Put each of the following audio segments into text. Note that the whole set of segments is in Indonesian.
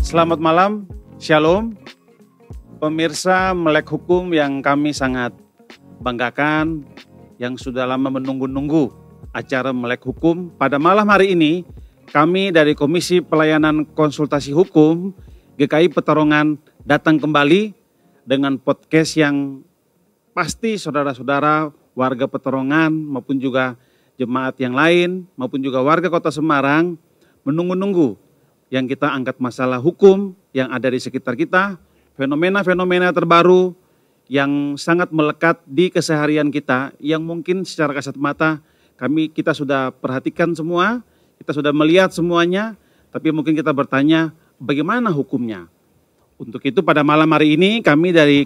Selamat malam, Shalom, pemirsa Melek Hukum yang kami sangat banggakan, yang sudah lama menunggu-nunggu acara Melek Hukum. Pada malam hari ini, kami dari Komisi Pelayanan Konsultasi Hukum GKI Peterongan datang kembali dengan podcast yang pasti saudara-saudara warga Peterongan maupun juga jemaat yang lain maupun juga warga Kota Semarang menunggu-nunggu, yang kita angkat masalah hukum yang ada di sekitar kita, fenomena-fenomena terbaru yang sangat melekat di keseharian kita, yang mungkin secara kasat mata kita sudah perhatikan semua, kita sudah melihat semuanya, tapi mungkin kita bertanya bagaimana hukumnya. Untuk itu pada malam hari ini kami dari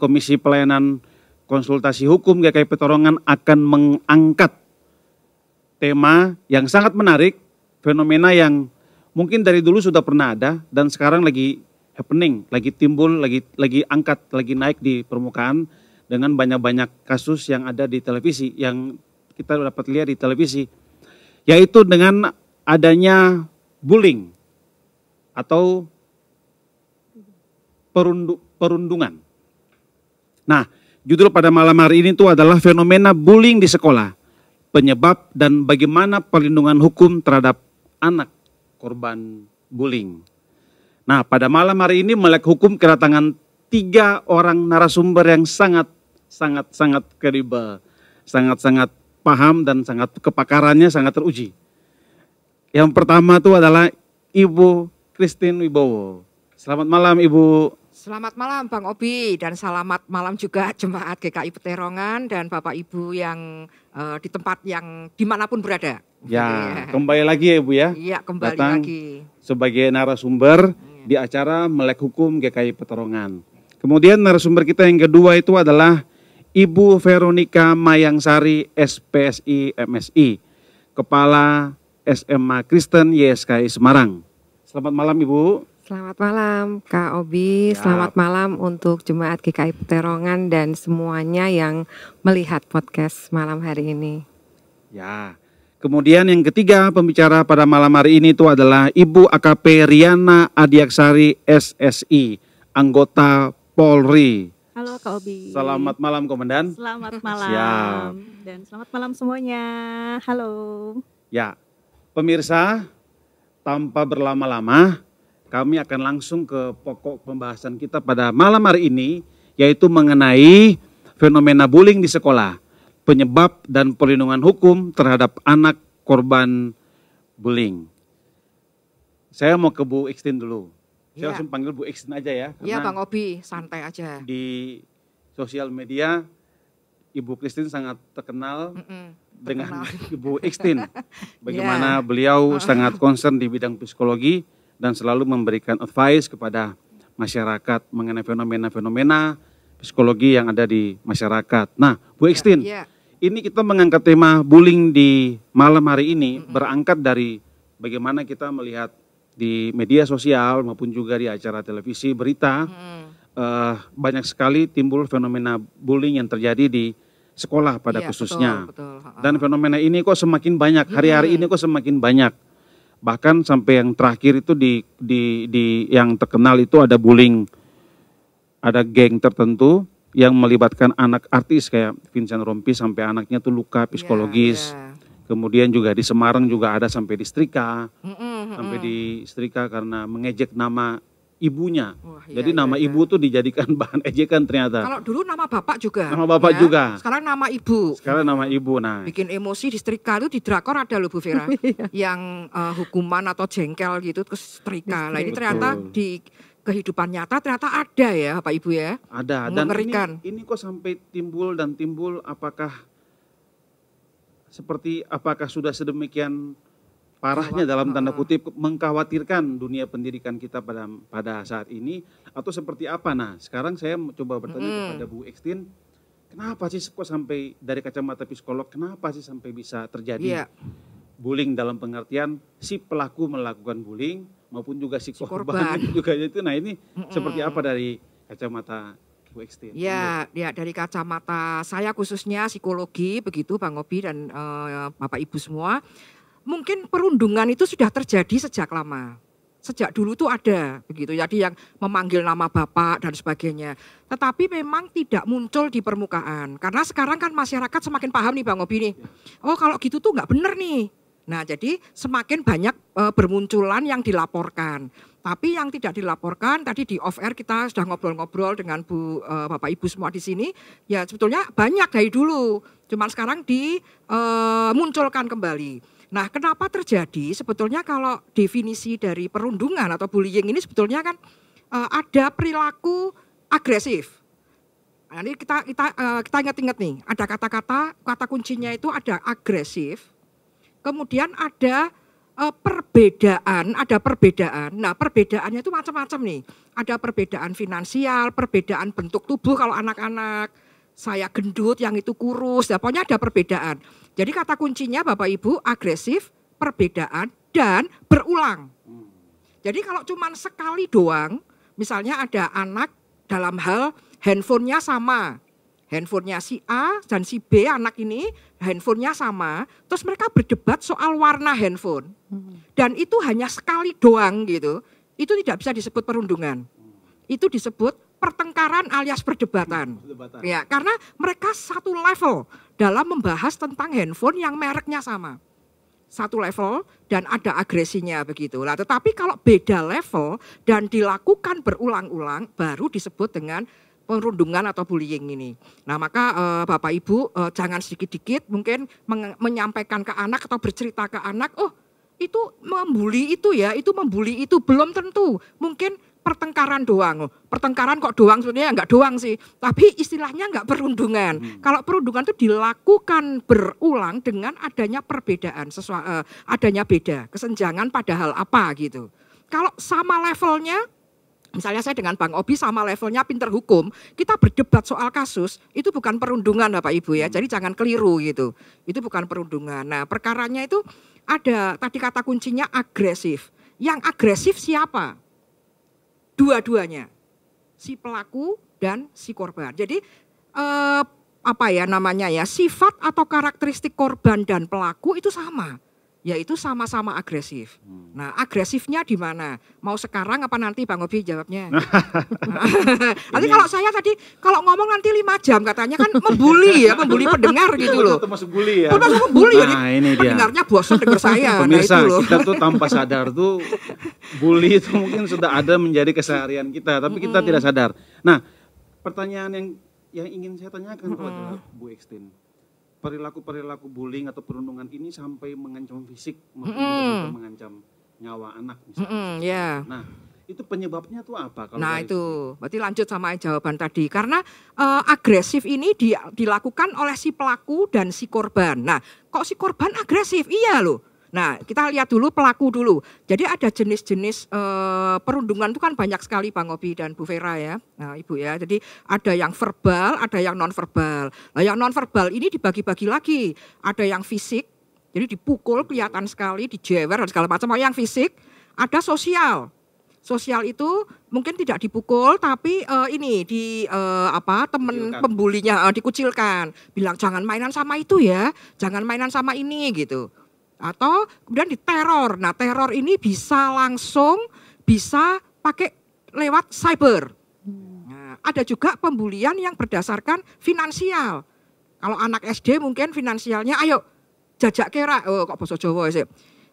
Komisi Pelayanan Konsultasi Hukum GKI Peterongan akan mengangkat tema yang sangat menarik, fenomena yang mungkin dari dulu sudah pernah ada dan sekarang lagi happening, lagi timbul, lagi naik di permukaan dengan banyak-banyak kasus yang ada di televisi, yang kita dapat lihat di televisi, yaitu dengan adanya bullying atau perundungan. Nah, judul pada malam hari ini itu adalah fenomena bullying di sekolah, penyebab dan bagaimana perlindungan hukum terhadap anak korban bullying. Nah, pada malam hari ini Melek Hukum kedatangan 3 orang narasumber yang sangat kredibel, sangat paham dan kepakarannya sangat teruji. Yang pertama itu adalah Ibu Christine Wibowo. Selamat malam Ibu. Selamat malam Bang Obi, dan selamat malam juga jemaat GKI Peterongan dan Bapak Ibu yang di tempat yang dimanapun berada. Ya, kembali lagi ya Ibu ya. Iya, kembali datang lagi sebagai narasumber di acara Melek Hukum GKI Peterongan. Kemudian narasumber kita yang kedua itu adalah Ibu Veronica Mayangsari, SPSI MSI, Kepala SMA Kristen YSKI Semarang. Selamat malam Ibu. Selamat malam Kak Obi, selamat malam untuk jemaat GKI Peterongan dan semuanya yang melihat podcast malam hari ini. Ya, kemudian yang ketiga pembicara pada malam hari ini itu adalah Ibu AKP Riana Adiaksari SSI, anggota Polri. Halo Kak Obi. Selamat malam Komandan. Selamat malam. Siap. Dan selamat malam semuanya. Halo. Ya, pemirsa, tanpa berlama-lama kami akan langsung ke pokok pembahasan kita pada malam hari ini, yaitu mengenai fenomena bullying di sekolah, penyebab dan perlindungan hukum terhadap anak korban bullying. Saya mau ke Bu Ixtin dulu. Saya langsung panggil Bu Ixtin aja ya. Iya Bang Obi, santai aja. Di sosial media, Ibu Christine sangat terkenal dengan Ibu Ixtin. Bagaimana beliau sangat concern di bidang psikologi dan selalu memberikan advice kepada masyarakat mengenai fenomena-fenomena psikologi yang ada di masyarakat. Nah, Bu Ixtin, ini kita mengangkat tema bullying di malam hari ini berangkat dari bagaimana kita melihat di media sosial maupun juga di acara televisi, berita, banyak sekali timbul fenomena bullying yang terjadi di sekolah pada khususnya. Betul. Dan fenomena ini kok semakin banyak, hari-hari ini kok semakin banyak. Bahkan sampai yang terakhir itu di yang terkenal itu ada bullying, ada geng tertentu yang melibatkan anak artis kayak Vincent Rompi sampai anaknya tuh luka psikologis. Kemudian juga di Semarang juga ada sampai disetrika, sampai disetrika karena mengejek nama ibunya. Jadi nama ibu tuh dijadikan bahan ejekan ternyata. Kalau dulu nama bapak juga. Nama bapak juga. Sekarang nama ibu. Sekarang nama ibu. Nah, bikin emosi di setrika itu di drakor ada loh Bu Vera. Yang hukuman atau jengkel gitu terus setrika. Nah ini ternyata di kehidupan nyata ternyata ada ya Bapak Ibu ya. Ada. Dan mengerikan. ini kok sampai timbul apakah sudah sedemikian parahnya dalam tanda kutip mengkhawatirkan dunia pendidikan kita pada saat ini atau seperti apa? Nah, sekarang saya coba bertanya kepada Bu Ixtin, kenapa sih kok sampai dari kacamata psikolog, kenapa sih sampai bisa terjadi bullying dalam pengertian si pelaku melakukan bullying maupun juga si korban juga itu. Nah ini seperti apa dari kacamata Bu Extin? Ya dari kacamata saya khususnya psikologi begitu Bang Obi dan Bapak Ibu semua, mungkin perundungan itu sudah terjadi sejak lama. Sejak dulu tuh ada begitu. Jadi yang memanggil nama bapak dan sebagainya. Tetapi memang tidak muncul di permukaan. Karena sekarang kan masyarakat semakin paham nih Bang Obi nih. Oh kalau gitu tuh nggak bener nih. Nah jadi semakin banyak bermunculan yang dilaporkan. Tapi yang tidak dilaporkan tadi di off air kita sudah ngobrol-ngobrol dengan Bapak Ibu semua di sini. Ya sebetulnya banyak dari dulu. Cuman sekarang dimunculkan kembali. Nah kenapa terjadi? Sebetulnya kalau definisi dari perundungan atau bullying ini sebetulnya kan ada perilaku agresif. Nah, ini kita ingat-ingat nih, ada kata kuncinya itu ada agresif, kemudian ada perbedaan. Nah perbedaannya itu macam-macam nih. Ada perbedaan finansial, perbedaan bentuk tubuh kalau anak-anak. Saya gendut, yang itu kurus, ya, pokoknya ada perbedaan. Jadi kata kuncinya Bapak Ibu agresif, perbedaan, dan berulang. Jadi kalau cuma sekali doang, misalnya ada anak dalam hal handphonenya sama. Handphonenya si A dan si B anak ini handphonenya sama. Terus mereka berdebat soal warna handphone. Dan itu hanya sekali doang gitu. Itu tidak bisa disebut perundungan. Itu disebut pertengkaran alias perdebatan. Ya, karena mereka satu level dalam membahas tentang handphone yang mereknya sama. Satu level dan ada agresinya begitu. Nah, tetapi kalau beda level dan dilakukan berulang-ulang baru disebut dengan perundungan atau bullying ini. Nah, maka Bapak Ibu jangan sedikit-sedikit mungkin menyampaikan ke anak atau bercerita ke anak, oh itu membuli itu ya, itu membuli itu belum tentu. Mungkin pertengkaran doang. Pertengkaran kok doang sebenarnya enggak doang sih. Tapi istilahnya enggak perundungan. Kalau perundungan itu dilakukan berulang dengan adanya perbedaan, adanya beda, kesenjangan pada hal apa gitu. Kalau sama levelnya, misalnya saya dengan Bang Obi sama levelnya pinter hukum, kita berdebat soal kasus, itu bukan perundungan Bapak Ibu ya. Jadi jangan keliru gitu. Itu bukan perundungan. Nah, perkaranya itu ada tadi kata kuncinya agresif. Yang agresif siapa? Dua-duanya, si pelaku dan si korban. Jadi sifat atau karakteristik korban dan pelaku itu sama, yaitu sama-sama agresif. Nah agresifnya di mana? Mau sekarang apa nanti Bang Obi jawabnya? Nanti kalau saya tadi kalau ngomong nanti 5 jam katanya kan membuli ya, membuli pendengar gitu loh. Termasuk bully ya. Termasuk membuli ya. Nah ini dia. Pendengarnya bosan dengar saya. Pemirsa, nah, itu loh. kita tuh tanpa sadar tuh bully itu mungkin sudah ada menjadi keseharian kita, tapi kita tidak sadar. Nah, pertanyaan yang ingin saya tanyakan tuh adalah Bu Extin. Perilaku bullying atau perundungan ini sampai mengancam fisik, maupun mengancam nyawa anak misalnya. Nah, itu penyebabnya tuh apa? Kalau itu, berarti lanjut sama jawaban tadi. Karena agresif ini dilakukan oleh si pelaku dan si korban. Nah, kok si korban agresif? Iya loh. Nah, kita lihat dulu pelaku dulu. Jadi ada jenis-jenis perundungan itu kan banyak sekali Bang Obi dan Bu Vera ya, nah, Ibu ya. Jadi ada yang verbal, ada yang non-verbal. Nah, yang non-verbal ini dibagi-bagi lagi. Ada yang fisik, jadi dipukul kelihatan sekali, dijewer dan segala macam. Yang fisik, ada sosial. Sosial itu mungkin tidak dipukul, tapi teman pembulinya dikucilkan. Bilang jangan mainan sama itu ya, jangan mainan sama ini gitu. Atau kemudian diteror. Nah teror ini bisa langsung, bisa pakai lewat cyber. Nah, ada juga pembulian yang berdasarkan finansial. Kalau anak SD mungkin finansialnya, ayo jajak kera. Oh kok bahasa Jawa sih.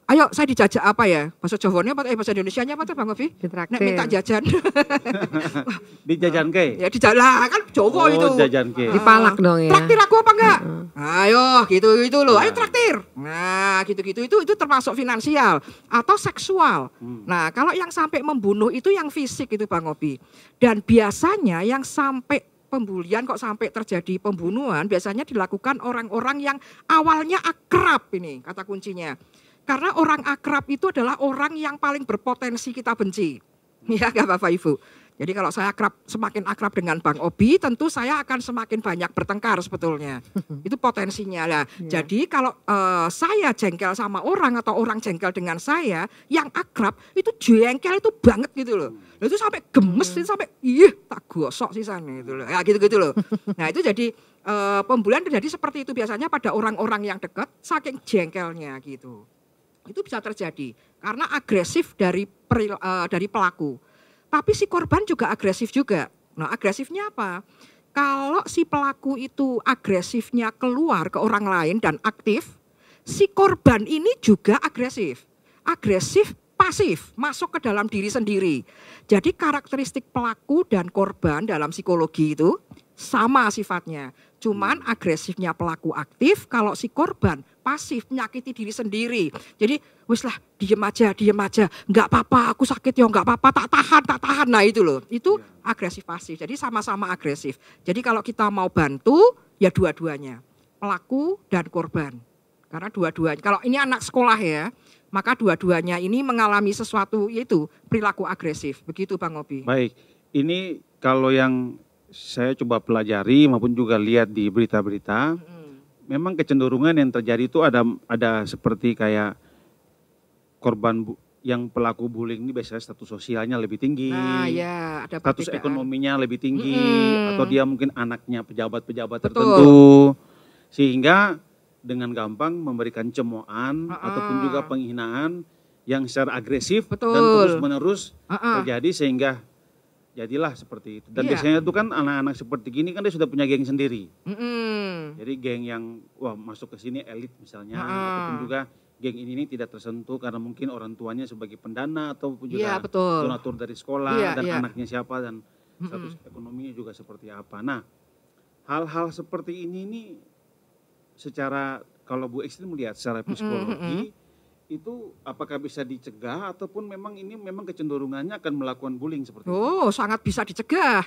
Ayo saya dijajak apa ya? Bahasa Jawanya apa? Bahasa Indonesianya apa tuh Bang Ovi? Ditraktir. Nek minta jajan. Dijajan ke? Ya dijalan kan Jawa itu. Jajan ke. Dipalak dong ya. Traktir aku apa enggak? Ayo gitu loh. Ayo traktir. Nah gitu-gitu itu termasuk finansial atau seksual. Nah kalau yang sampai membunuh itu yang fisik itu Bang Obi. Dan biasanya yang sampai pembulian kok sampai terjadi pembunuhan biasanya dilakukan orang-orang yang awalnya akrab ini kata kuncinya. Karena orang akrab itu adalah orang yang paling berpotensi kita benci. Ya Bapak Ibu. Jadi kalau saya semakin akrab dengan Bang Obi, tentu saya akan semakin banyak bertengkar sebetulnya. Itu potensinya lah. Jadi kalau saya jengkel sama orang atau orang jengkel dengan saya, yang akrab itu jengkel itu banget gitu loh. Itu sampai gemes, itu sampai tak gosok sih sana gitu loh. Ya gitu-gitu loh. Nah itu jadi pembulian terjadi seperti itu biasanya pada orang-orang yang dekat saking jengkelnya gitu. Itu bisa terjadi karena agresif dari pelaku. Tapi si korban juga agresif juga. Nah agresifnya apa? Kalau si pelaku itu agresifnya keluar ke orang lain dan aktif, si korban ini juga agresif. Agresif pasif, masuk ke dalam diri sendiri. Jadi karakteristik pelaku dan korban dalam psikologi itu sama sifatnya. Cuman agresifnya pelaku aktif, kalau si korban pasif menyakiti diri sendiri. Jadi wis lah diem aja, nggak apa-apa, aku sakit ya nggak apa-apa, tak tahan. Nah itu loh, itu agresif pasif. Jadi sama-sama agresif. Jadi kalau kita mau bantu, ya dua-duanya, pelaku dan korban. Karena dua-duanya, kalau ini anak sekolah ya, maka dua-duanya ini mengalami sesuatu yaitu perilaku agresif. Begitu Bang Obi. Baik, ini kalau yang saya coba pelajari maupun juga lihat di berita-berita, memang kecenderungan yang terjadi itu ada seperti kayak korban yang pelaku bullying ini biasanya status sosialnya lebih tinggi, nah, ya, ada status ekonominya lebih tinggi, atau dia mungkin anaknya pejabat-pejabat Betul. tertentu, sehingga dengan gampang memberikan cemoohan ataupun juga penghinaan yang secara agresif Betul. dan terus-menerus terjadi sehingga jadilah seperti itu. Dan biasanya itu kan anak-anak seperti gini kan dia sudah punya geng sendiri. Jadi geng yang masuk ke sini elit misalnya, ataupun juga geng ini tidak tersentuh karena mungkin orang tuanya sebagai pendana ataupun juga donatur dari sekolah dan anaknya siapa dan status ekonominya juga seperti apa. Nah, hal-hal seperti ini secara kalau Bu Ekstri melihat secara psikologi itu apakah bisa dicegah ataupun memang ini memang kecenderungannya akan melakukan bullying seperti itu? Oh, sangat bisa dicegah.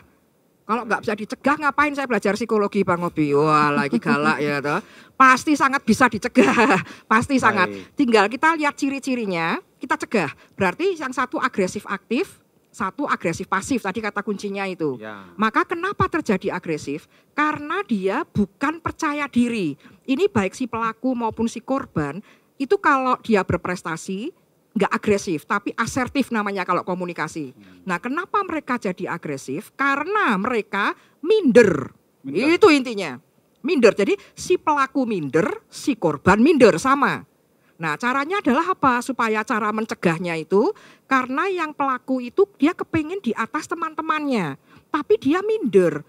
Kalau nggak bisa dicegah, ngapain saya belajar psikologi Bang Obi? Wah, lagi galak ya toh. Pasti sangat bisa dicegah, pasti sangat. Tinggal kita lihat ciri-cirinya, kita cegah. Berarti yang satu agresif aktif, satu agresif pasif, tadi kata kuncinya itu. Maka kenapa terjadi agresif? Karena dia bukan percaya diri. Ini baik si pelaku maupun si korban, itu kalau dia berprestasi, nggak agresif, tapi asertif namanya kalau komunikasi. Nah, kenapa mereka jadi agresif? Karena mereka minder. Itu intinya. Minder. Jadi si pelaku minder, si korban minder sama. Nah, caranya adalah apa? Supaya cara mencegahnya itu, karena yang pelaku itu dia kepingin di atas teman-temannya, tapi dia minder.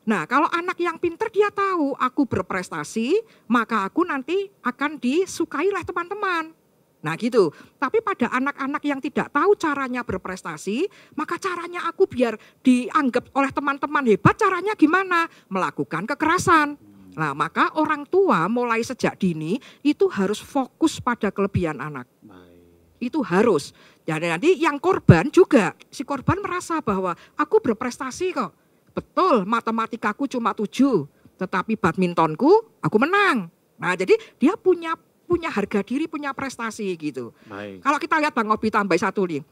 Nah, kalau anak yang pinter dia tahu, aku berprestasi, maka aku nanti akan disukai oleh teman-teman. Nah gitu, tapi pada anak-anak yang tidak tahu caranya berprestasi, maka caranya aku biar dianggap oleh teman-teman hebat, caranya gimana? Melakukan kekerasan. Nah maka orang tua mulai sejak dini itu harus fokus pada kelebihan anak. Itu harus. Jadi nanti yang korban juga, si korban merasa bahwa aku berprestasi kok. Betul, matematikaku cuma 7, tetapi badmintonku aku menang. Nah jadi dia punya harga diri, punya prestasi gitu. Kalau kita lihat Bang Obi tambah satu nih.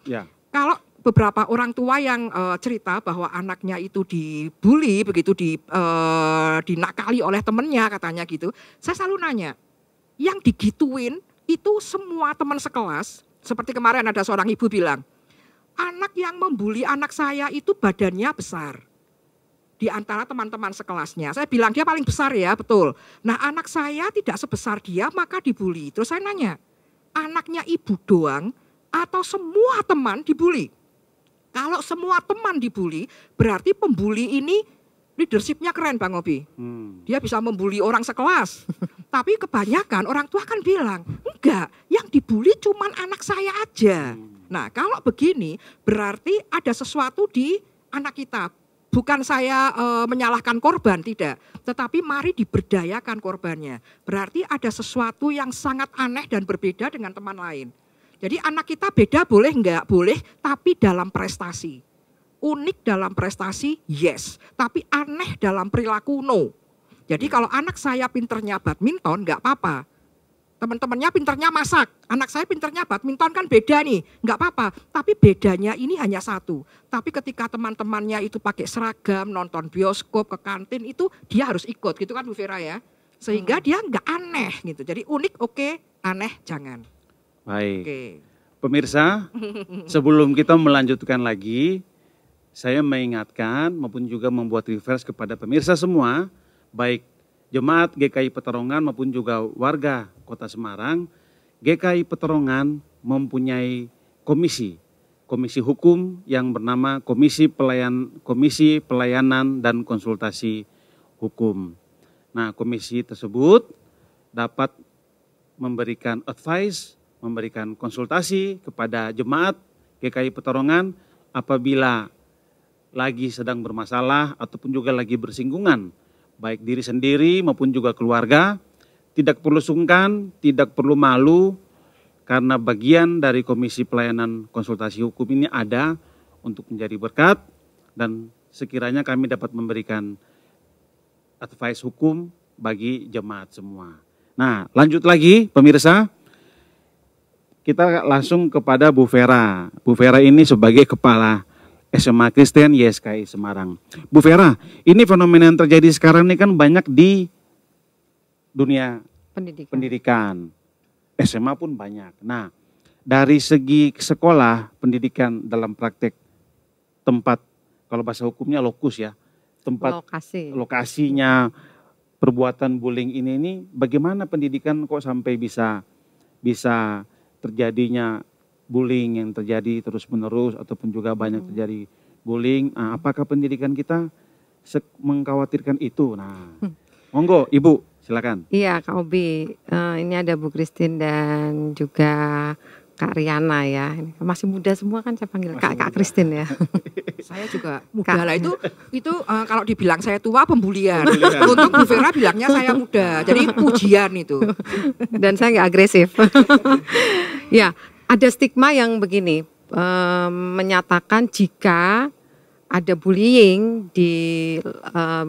Kalau beberapa orang tua yang cerita bahwa anaknya itu dibully, begitu dinakali oleh temennya katanya gitu. Saya selalu nanya, yang digituin itu semua teman sekelas. Seperti kemarin ada seorang ibu bilang, anak yang membuli anak saya itu badannya besar. Di antara teman-teman sekelasnya. Saya bilang dia paling besar ya, betul. Nah anak saya tidak sebesar dia maka dibully. Terus saya nanya, anaknya ibu doang atau semua teman dibully? Kalau semua teman dibully, berarti pembuli ini leadershipnya keren Bang Obi. Dia bisa membuli orang sekelas. Tapi kebanyakan orang tua kan bilang, enggak, yang dibully cuman anak saya aja. Nah kalau begini, berarti ada sesuatu di anak kita. Bukan saya menyalahkan korban, tidak. Tetapi mari diberdayakan korbannya. Berarti ada sesuatu yang sangat aneh dan berbeda dengan teman lain. Jadi anak kita beda boleh enggak? Boleh, tapi dalam prestasi. Unik dalam prestasi, yes. Tapi aneh dalam perilaku, no. Jadi kalau anak saya pinternya badminton, enggak apa-apa. teman-temannya pinternya masak, anak saya pinternya badminton, kan beda nih, nggak apa-apa. Tapi bedanya ini hanya satu. Tapi ketika teman-temannya itu pakai seragam, nonton bioskop, ke kantin, itu dia harus ikut gitu kan Bu Vera ya. Sehingga dia nggak aneh gitu. Jadi unik oke, aneh jangan. Baik. Oke. Pemirsa, sebelum kita melanjutkan lagi, saya mengingatkan maupun juga membuat reverse kepada pemirsa semua, baik Jemaat GKI Peterongan maupun juga warga Kota Semarang. GKI Peterongan mempunyai komisi hukum yang bernama Komisi Pelayanan dan Konsultasi Hukum. Nah, komisi tersebut dapat memberikan advice, memberikan konsultasi kepada jemaat GKI Peterongan apabila lagi sedang bermasalah ataupun juga lagi bersinggungan, baik diri sendiri maupun juga keluarga. Tidak perlu sungkan, tidak perlu malu, karena bagian dari Komisi Pelayanan Konsultasi Hukum ini ada untuk menjadi berkat, dan sekiranya kami dapat memberikan advice hukum bagi jemaat semua. Nah, lanjut lagi pemirsa, kita langsung kepada Bu Vera. Bu Vera ini sebagai Kepala SMA Kristen YSKI Semarang. Bu Vera, ini fenomena yang terjadi sekarang ini kan banyak di dunia pendidikan. SMA pun banyak. Nah, dari segi sekolah, pendidikan dalam praktek tempat, kalau bahasa hukumnya lokus ya, tempat lokasinya perbuatan bullying ini bagaimana pendidikan kok sampai bisa terjadinya bullying yang terjadi terus-menerus ataupun juga banyak terjadi bullying. Nah, apakah pendidikan kita mengkhawatirkan itu? Nah, monggo Ibu, silakan. Iya, Kak Obi. Ini ada Bu Christine dan juga Kak Riana ya. Masih muda semua kan saya panggil Kak Christine ya. Saya juga muda lah, itu kalau dibilang saya tua pembulian. Untuk Bu Vera bilangnya saya muda, jadi pujian itu. Dan saya nggak agresif. Ya, ada stigma yang begini, menyatakan jika ada bullying di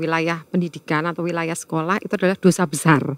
wilayah pendidikan atau wilayah sekolah itu adalah dosa besar.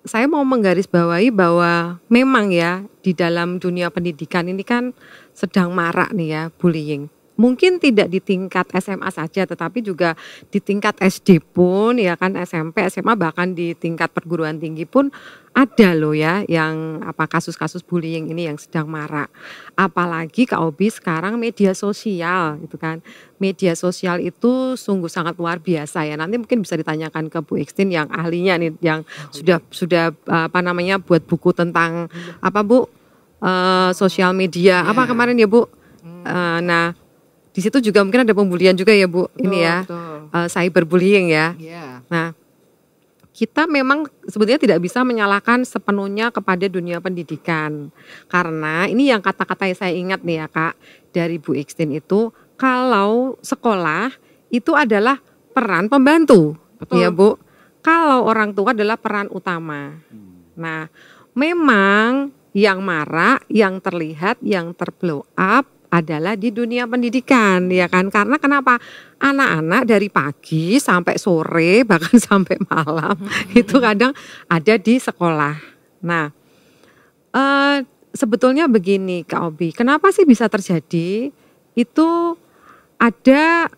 Saya mau menggarisbawahi bahwa memang ya di dalam dunia pendidikan ini kan sedang marak nih ya bullying. Mungkin tidak di tingkat SMA saja, tetapi juga di tingkat SD pun, ya kan, SMP, SMA, bahkan di tingkat perguruan tinggi pun ada loh ya yang kasus-kasus bullying ini yang sedang marak. Apalagi Kak Obi sekarang media sosial gitu kan. Media sosial itu sungguh sangat luar biasa ya. Nanti mungkin bisa ditanyakan ke Bu Ixtin yang ahlinya nih, yang sudah buat buku tentang sosial media kemarin ya Bu. Nah, di situ juga mungkin ada pembulian juga ya Bu, ini ya, cyberbullying ya. Nah, kita memang sebetulnya tidak bisa menyalahkan sepenuhnya kepada dunia pendidikan. Karena ini yang kata-kata yang saya ingat nih ya Kak, dari Bu Ixtin itu, kalau sekolah itu adalah peran pembantu. Betul. Ya Bu, kalau orang tua adalah peran utama. Nah, memang yang marak, yang terlihat, yang terblow up adalah di dunia pendidikan ya kan, karena kenapa, anak-anak dari pagi sampai sore bahkan sampai malam itu kadang ada di sekolah. Nah, sebetulnya begini Kak Obi, kenapa sih bisa terjadi itu, ada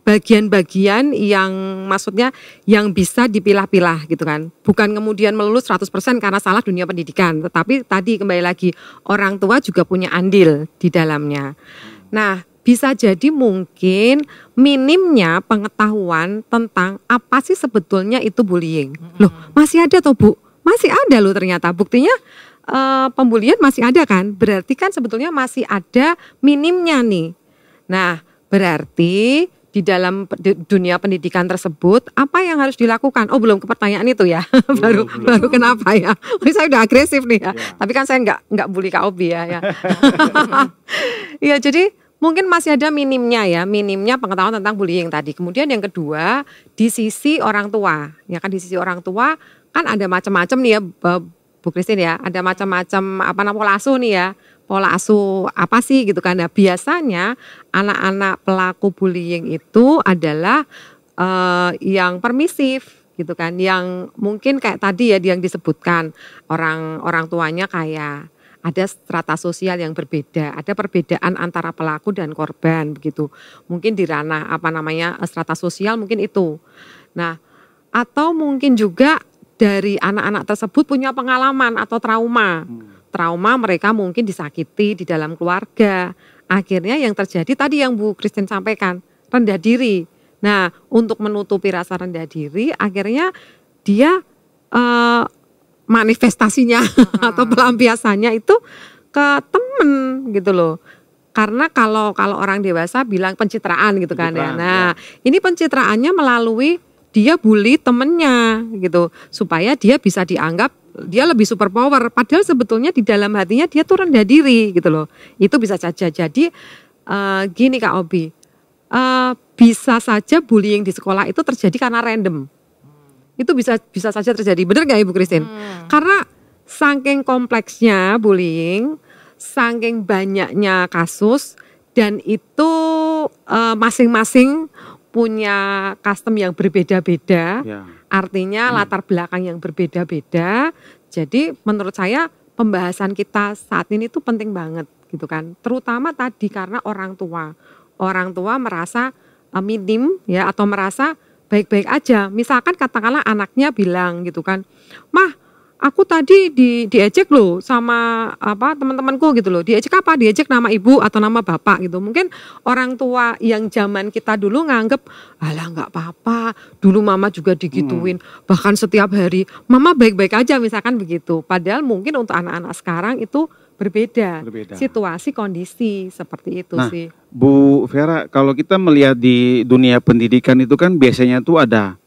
bagian-bagian yang maksudnya yang bisa dipilah-pilah gitu kan. Bukan kemudian melulu 100% karena salah dunia pendidikan, tetapi tadi kembali lagi orang tua juga punya andil di dalamnya. Nah, bisa jadi mungkin minimnya pengetahuan tentang apa sih sebetulnya itu bullying. Loh, masih ada toh Bu? Masih ada loh ternyata. Buktinya pembulian masih ada kan? Berarti kan sebetulnya masih ada minimnya nih. Nah, berarti di dalam dunia pendidikan tersebut apa yang harus dilakukan? Oh, belum ke pertanyaan itu ya. baru kenapa ya? Saya udah agresif nih ya. Tapi kan saya nggak bully Kak Obi ya. Ya, jadi mungkin masih ada minimnya pengetahuan tentang bullying tadi. Kemudian yang kedua, di sisi orang tua. Ya kan, di sisi orang tua kan ada macam-macam nih ya Bu Christine ya. Ada macam-macam pola asuh nih ya. Pola asuh apa sih gitu kan. Nah, biasanya anak-anak pelaku bullying itu adalah yang permisif gitu kan, yang mungkin kayak tadi ya yang disebutkan orang tuanya kaya, ada strata sosial yang berbeda, ada perbedaan antara pelaku dan korban begitu. Mungkin di ranah strata sosial mungkin itu. Nah, atau mungkin juga dari anak-anak tersebut punya pengalaman atau trauma. Trauma mereka mungkin disakiti di dalam keluarga. Akhirnya yang terjadi tadi yang Bu Christine sampaikan, rendah diri. Nah, untuk menutupi rasa rendah diri, akhirnya dia manifestasinya atau pelampiasannya itu ke temen gitu loh. Karena kalau orang dewasa bilang pencitraan gitu kan ya. Nah, ini pencitraannya melalui dia bully temennya gitu, supaya dia bisa dianggap dia lebih superpower. Padahal sebetulnya di dalam hatinya dia tuh rendah diri gitu loh. Itu bisa saja. Jadi gini Kak Obi, bisa saja bullying di sekolah itu terjadi karena random. Itu bisa saja terjadi. Benar nggak Ibu Christine? Karena saking kompleksnya bullying, saking banyaknya kasus, dan itu masing-masing punya custom yang berbeda-beda, artinya latar belakang yang berbeda-beda. Jadi menurut saya pembahasan kita saat ini tuh penting banget gitu kan. Terutama tadi karena orang tua merasa minim ya, atau merasa baik-baik aja. Misalkan katakanlah anaknya bilang gitu kan, "Mah, aku tadi diejek loh sama teman-temanku gitu loh." Diejek apa? Diejek nama ibu atau nama bapak gitu. Mungkin orang tua yang zaman kita dulu nganggep, alah nggak apa-apa, dulu mama juga digituin, bahkan setiap hari mama baik-baik aja misalkan begitu. Padahal mungkin untuk anak-anak sekarang itu berbeda. Situasi kondisi seperti itu sih. Bu Vera, kalau kita melihat di dunia pendidikan itu kan biasanya tuh ada,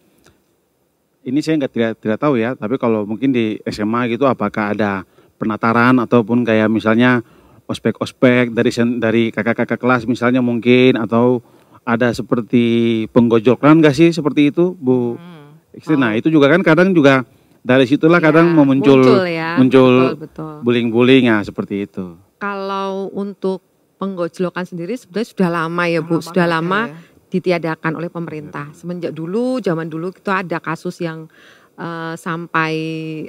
ini saya tidak tahu ya, tapi kalau mungkin di SMA gitu apakah ada penataran ataupun kayak misalnya ospek-ospek dari kakak-kakak kelas misalnya mungkin, atau ada seperti penggojokan nggak sih seperti itu Bu? Nah itu juga kan kadang juga dari situlah kadang muncul bullying-bullying ya seperti itu. Kalau untuk penggojlokan sendiri sebenarnya sudah lama ya Bu, sudah lama ditiadakan oleh pemerintah. Semenjak zaman dulu itu ada kasus yang sampai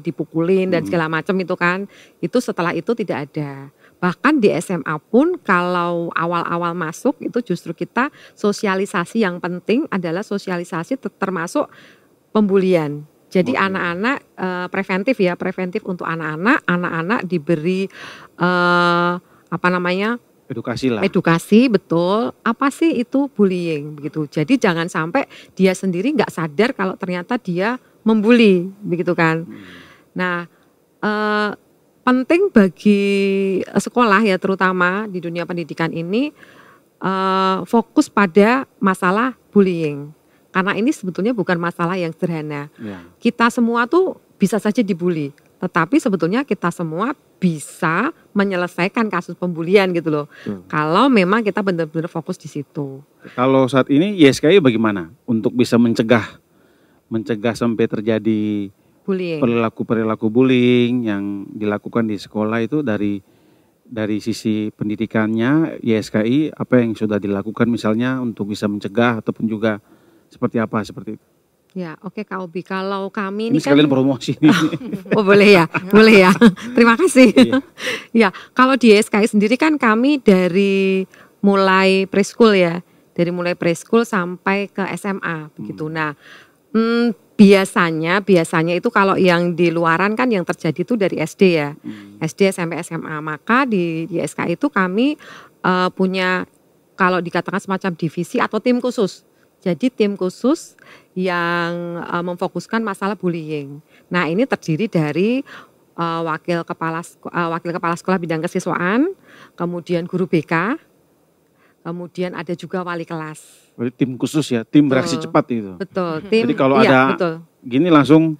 dipukulin dan segala macam itu kan. Itu setelah itu tidak ada. Bahkan di SMA pun kalau awal-awal masuk itu justru kita sosialisasi yang penting adalah sosialisasi termasuk pembulian. Jadi anak-anak preventif untuk anak-anak diberi edukasi betul, apa sih itu bullying begitu. Jadi jangan sampai dia sendiri nggak sadar kalau ternyata dia membuli begitu kan. Nah, penting bagi sekolah ya, terutama di dunia pendidikan ini fokus pada masalah bullying. Karena ini sebetulnya bukan masalah yang sederhana. Kita semua tuh bisa saja dibully, tetapi sebetulnya kita semua bisa menyelesaikan kasus pembulian gitu loh. Kalau memang kita benar-benar fokus di situ. Kalau saat ini YSKI bagaimana untuk bisa mencegah sampai terjadi perilaku bullying yang dilakukan di sekolah itu dari sisi pendidikannya YSKI, apa yang sudah dilakukan misalnya untuk bisa mencegah ataupun juga seperti apa seperti itu? Ya, oke Kak Obi. Kalau kami ini sekalian promosi. Oh boleh ya, boleh ya. Terima kasih. Ya, kalau di YSKI sendiri kan kami dari mulai preschool ya, dari mulai preschool sampai ke SMA begitu. Nah, biasanya itu kalau yang di luaran kan yang terjadi itu dari SD ya, SD sampai SMA. Maka di YSKI itu kami punya kalau dikatakan semacam divisi atau tim khusus. Jadi tim khusus yang memfokuskan masalah bullying. Nah ini terdiri dari wakil kepala sekolah bidang kesiswaan, kemudian guru BK, kemudian ada juga wali kelas. Berarti tim khusus ya, tim bereaksi cepat itu. Betul. Tim, jadi kalau ada gini langsung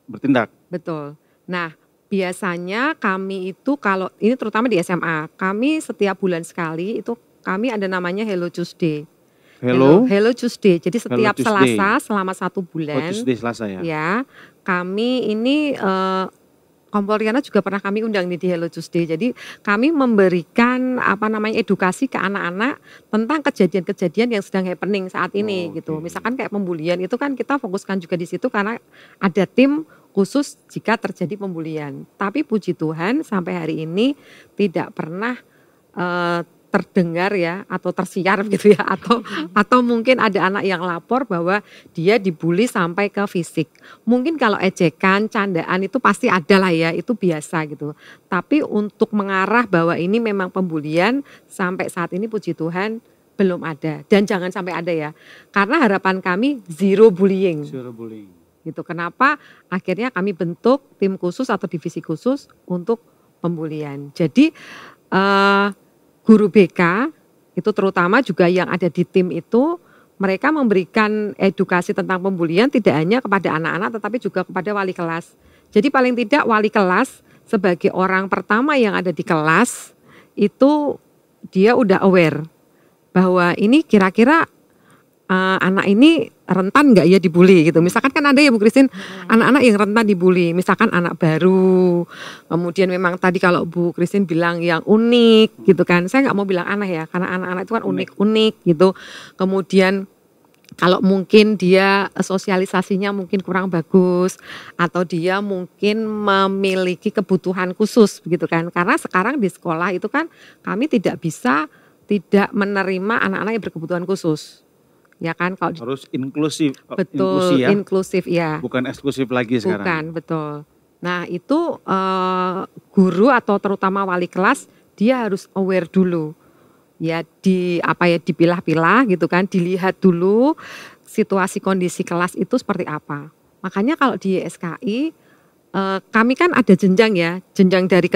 bertindak. Betul. Nah biasanya kami itu kalau ini terutama di SMA, kami setiap bulan sekali itu kami ada namanya Hello Tuesday. Hello Tuesday. Jadi setiap Selasa selama 1 bulan. Tuesday Selasa ya. Ya, kami ini Kompolriana juga pernah kami undang nih di Hello Tuesday. Jadi kami memberikan edukasi ke anak-anak tentang kejadian-kejadian yang sedang happening saat ini gitu. Misalkan kayak pembulian itu kan kita fokuskan juga di situ karena ada tim khusus jika terjadi pembulian. Tapi puji Tuhan sampai hari ini tidak pernah terdengar ya atau tersiar gitu ya atau mungkin ada anak yang lapor bahwa dia dibully sampai ke fisik. Mungkin kalau ejekan, candaan itu pasti ada lah ya, itu biasa gitu. Tapi untuk mengarah bahwa ini memang pembulian sampai saat ini puji Tuhan belum ada dan jangan sampai ada ya. Karena harapan kami zero bullying. Zero bullying. Gitu. Kenapa? Akhirnya kami bentuk tim khusus atau divisi khusus untuk pembulian. Jadi guru BK itu terutama juga yang ada di tim itu mereka memberikan edukasi tentang pembulian tidak hanya kepada anak-anak tetapi juga kepada wali kelas. Jadi paling tidak wali kelas sebagai orang pertama yang ada di kelas itu dia udah aware bahwa ini kira-kira anak ini rentan nggak ya dibully gitu. Misalkan kan ada ya Bu Christine anak-anak yang rentan dibully. Misalkan anak baru, kemudian memang tadi kalau Bu Christine bilang yang unik gitu kan. Saya nggak mau bilang aneh ya karena anak-anak itu kan unik-unik gitu. Kemudian kalau mungkin dia sosialisasinya mungkin kurang bagus atau dia mungkin memiliki kebutuhan khusus begitu kan. Karena sekarang di sekolah itu kan kami tidak bisa tidak menerima anak-anak yang berkebutuhan khusus. Ya kan kalau harus inklusif. Betul, inklusif ya. Bukan eksklusif lagi sekarang. Bukan, betul. Nah, itu guru atau terutama wali kelas dia harus aware dulu. Ya dipilah-pilah gitu kan, dilihat dulu situasi kondisi kelas itu seperti apa. Makanya kalau di YSKI kami kan ada jenjang ya, jenjang dari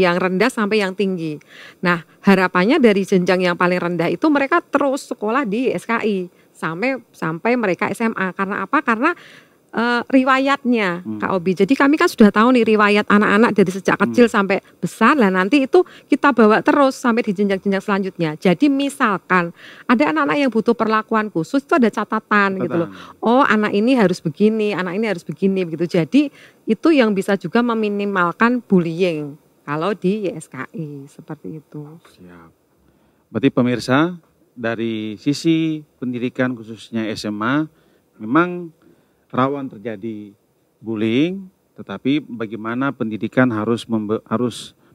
yang rendah sampai yang tinggi. Nah, harapannya dari jenjang yang paling rendah itu mereka terus sekolah di SKI sampai mereka SMA. Karena apa? Karena riwayatnya Kak Obi. Jadi kami kan sudah tahu nih riwayat anak-anak dari sejak kecil sampai besar. Lah nanti itu kita bawa terus sampai di jenjang-jenjang selanjutnya. Jadi misalkan ada anak-anak yang butuh perlakuan khusus itu ada catatan gitu loh. Oh, anak ini harus begini, anak ini harus begini begitu. Jadi itu yang bisa juga meminimalkan bullying. Kalau di YSKI seperti itu. Siap. Berarti pemirsa dari sisi pendidikan khususnya SMA memang rawan terjadi bullying, tetapi bagaimana pendidikan harus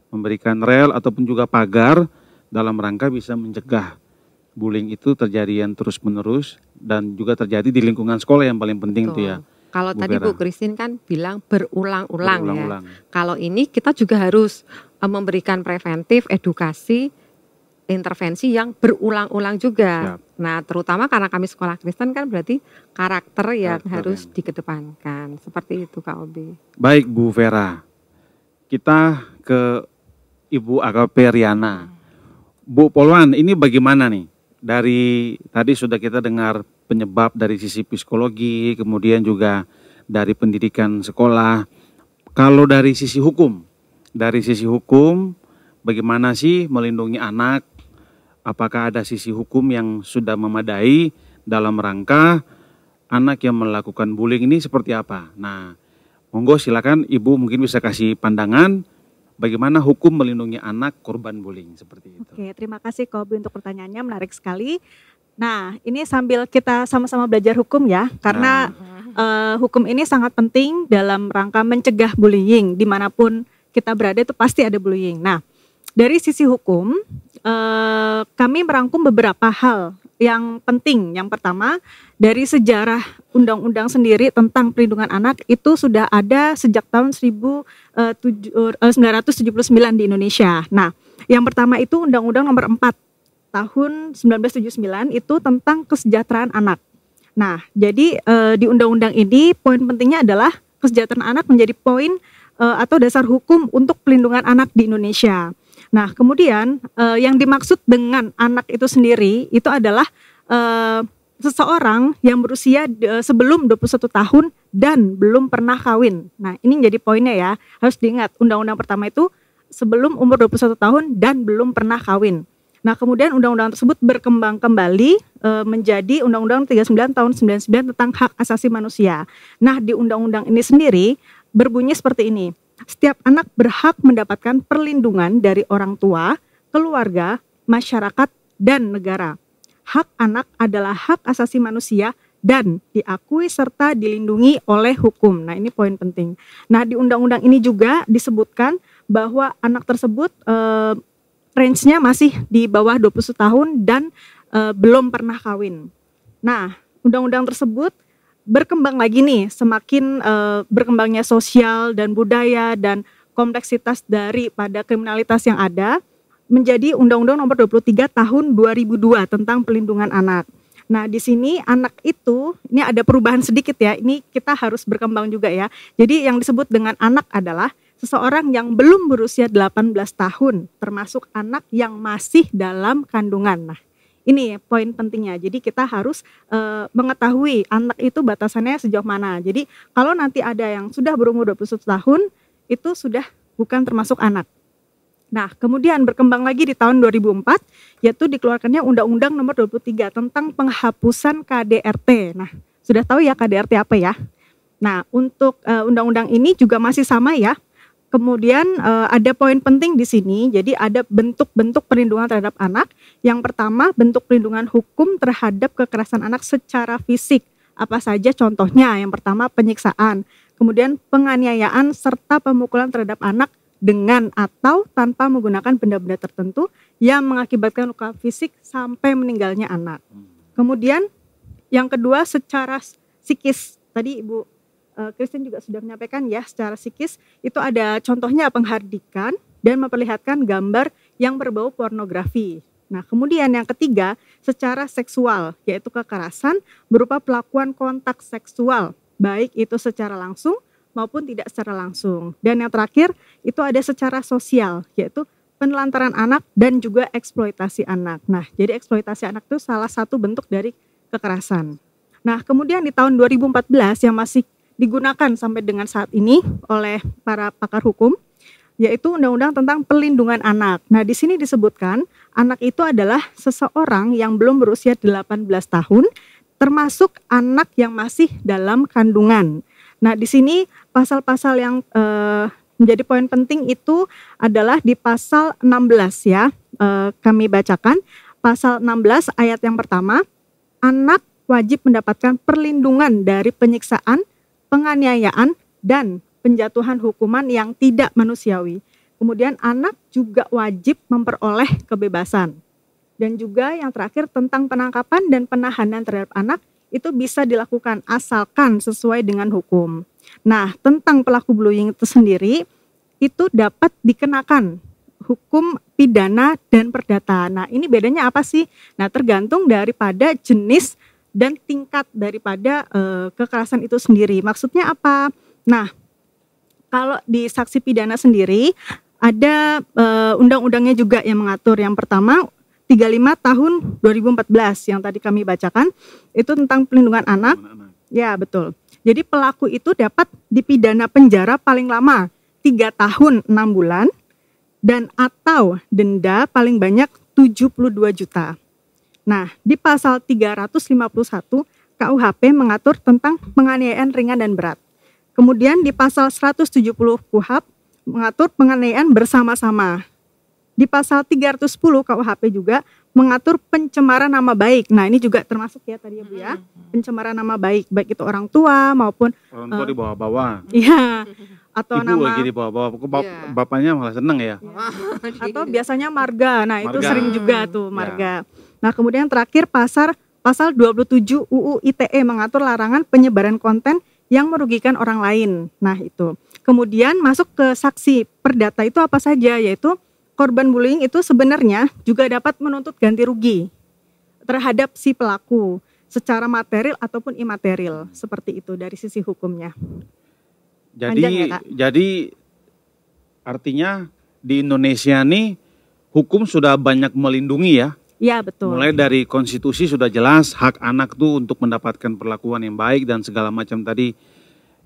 memberikan rel ataupun juga pagar dalam rangka bisa mencegah bullying itu terjadi yang terus menerus dan juga terjadi di lingkungan sekolah yang paling penting itu ya. Kalau tadi Bu Christine kan bilang berulang-ulang ya. Kalau ini kita juga harus memberikan preventif, edukasi, intervensi yang berulang-ulang juga. Siap. Nah, terutama karena kami sekolah Kristen kan berarti karakter yang harus dikedepankan. Seperti itu Kak Obi. Baik Bu Vera, kita ke Ibu AKP Riana. Bu Polwan, ini bagaimana nih? Dari tadi sudah kita dengar penyebab dari sisi psikologi, kemudian juga dari pendidikan sekolah. Kalau dari sisi hukum bagaimana sih melindungi anak? Apakah ada sisi hukum yang sudah memadai dalam rangka anak yang melakukan bullying ini seperti apa? Nah, monggo silakan Ibu mungkin bisa kasih pandangan bagaimana hukum melindungi anak korban bullying seperti itu. Oke, terima kasih Kobi untuk pertanyaannya, menarik sekali. Nah, ini sambil kita sama-sama belajar hukum ya, karena hukum ini sangat penting dalam rangka mencegah bullying. Dimanapun kita berada itu pasti ada bullying. Nah, dari sisi hukum, kami merangkum beberapa hal yang penting. Yang pertama, dari sejarah undang-undang sendiri tentang perlindungan anak itu sudah ada sejak tahun 1979 di Indonesia. Nah, yang pertama itu Undang-Undang Nomor 4 tahun 1979 itu tentang kesejahteraan anak. Nah, jadi di undang-undang ini poin pentingnya adalah kesejahteraan anak menjadi poin atau dasar hukum untuk pelindungan anak di Indonesia. Nah, kemudian yang dimaksud dengan anak itu sendiri itu adalah seseorang yang berusia sebelum 21 tahun dan belum pernah kawin. Nah, ini jadi poinnya ya. Harus diingat, undang-undang pertama itu sebelum umur 21 tahun dan belum pernah kawin. Nah, kemudian undang-undang tersebut berkembang kembali menjadi Undang-Undang 39 tahun 99 tentang hak asasi manusia. Nah, di undang-undang ini sendiri berbunyi seperti ini. setiap anak berhak mendapatkan perlindungan dari orang tua, keluarga, masyarakat, dan negara. Hak anak adalah hak asasi manusia dan diakui serta dilindungi oleh hukum. Nah, ini poin penting. Nah, di undang-undang ini juga disebutkan bahwa anak tersebut range-nya masih di bawah 21 tahun dan belum pernah kawin. Nah, undang-undang tersebut berkembang lagi nih, semakin berkembangnya sosial dan budaya dan kompleksitas daripada kriminalitas yang ada, menjadi Undang-Undang Nomor 23 Tahun 2002 tentang Perlindungan Anak. Nah, di sini anak itu, ini ada perubahan sedikit ya, ini kita harus berkembang juga ya. Jadi yang disebut dengan anak adalah seseorang yang belum berusia 18 tahun, termasuk anak yang masih dalam kandungan. Nah, ini poin pentingnya. Jadi kita harus mengetahui anak itu batasannya sejauh mana. Jadi kalau nanti ada yang sudah berumur 21 tahun, itu sudah bukan termasuk anak. Nah, kemudian berkembang lagi di tahun 2004, yaitu dikeluarkannya Undang-Undang Nomor 23 tentang penghapusan KDRT. Nah, sudah tahu ya KDRT apa ya? Nah, untuk undang-undang ini juga masih sama ya. Kemudian ada poin penting di sini, jadi ada bentuk-bentuk perlindungan terhadap anak. Yang pertama, bentuk perlindungan hukum terhadap kekerasan anak secara fisik. Apa saja contohnya? Yang pertama, penyiksaan. Kemudian penganiayaan serta pemukulan terhadap anak dengan atau tanpa menggunakan benda-benda tertentu yang mengakibatkan luka fisik sampai meninggalnya anak. Kemudian yang kedua secara psikis, tadi Ibu Christine juga sudah menyampaikan ya, secara psikis itu ada contohnya penghardikan dan memperlihatkan gambar yang berbau pornografi. Nah, kemudian yang ketiga secara seksual, yaitu kekerasan berupa pelakuan kontak seksual, baik itu secara langsung maupun tidak secara langsung. Dan yang terakhir itu ada secara sosial, yaitu penelantaran anak dan juga eksploitasi anak. Nah, jadi eksploitasi anak itu salah satu bentuk dari kekerasan. Nah, kemudian di tahun 2014 yang masih digunakan sampai dengan saat ini oleh para pakar hukum, yaitu Undang-Undang tentang Perlindungan Anak. Nah, di sini disebutkan anak itu adalah seseorang yang belum berusia 18 tahun, termasuk anak yang masih dalam kandungan. Nah, di sini pasal-pasal yang menjadi poin penting itu adalah di pasal 16 ya. Kami bacakan pasal 16 ayat yang pertama, anak wajib mendapatkan perlindungan dari penyiksaan, penganiayaan, dan penjatuhan hukuman yang tidak manusiawi. Kemudian anak juga wajib memperoleh kebebasan. Dan juga yang terakhir tentang penangkapan dan penahanan terhadap anak, itu bisa dilakukan asalkan sesuai dengan hukum. Nah, tentang pelaku bullying itu sendiri, itu dapat dikenakan hukum pidana dan perdata. Nah, ini bedanya apa sih? Nah, tergantung daripada jenis dan tingkat daripada kekerasan itu sendiri. Maksudnya apa? Nah, kalau di saksi pidana sendiri, ada undang-undangnya juga yang mengatur. Yang pertama, 35 tahun 2014 yang tadi kami bacakan itu tentang perlindungan anak. Ya, betul. Jadi pelaku itu dapat dipidana penjara paling lama 3 tahun 6 bulan dan atau denda paling banyak 72 juta. Nah, di pasal 351 KUHP mengatur tentang penganiayaan ringan dan berat. Kemudian di pasal 170 KUHP mengatur penganiayaan bersama-sama. Di pasal 310 KUHP juga mengatur pencemaran nama baik. Nah, ini juga termasuk ya tadi ya Bu ya. Pencemaran nama baik, baik itu orang tua maupun orang tua di bawah-bawah. Iya. Atau Ibu nama lagi di bawah-bawah. Bapaknya malah seneng ya. atau biasanya marga. Nah, itu Marga. sering juga tuh marga. Nah, kemudian terakhir pasal 27 UU ITE mengatur larangan penyebaran konten yang merugikan orang lain. Nah, itu. Kemudian masuk ke saksi perdata itu apa saja, yaitu korban bullying itu sebenarnya juga dapat menuntut ganti rugi terhadap si pelaku secara material ataupun imaterial, seperti itu dari sisi hukumnya. Panjang ya, Kak? Jadi artinya di Indonesia nih hukum sudah banyak melindungi ya. Iya, betul. Mulai dari konstitusi sudah jelas hak anak tuh untuk mendapatkan perlakuan yang baik dan segala macam tadi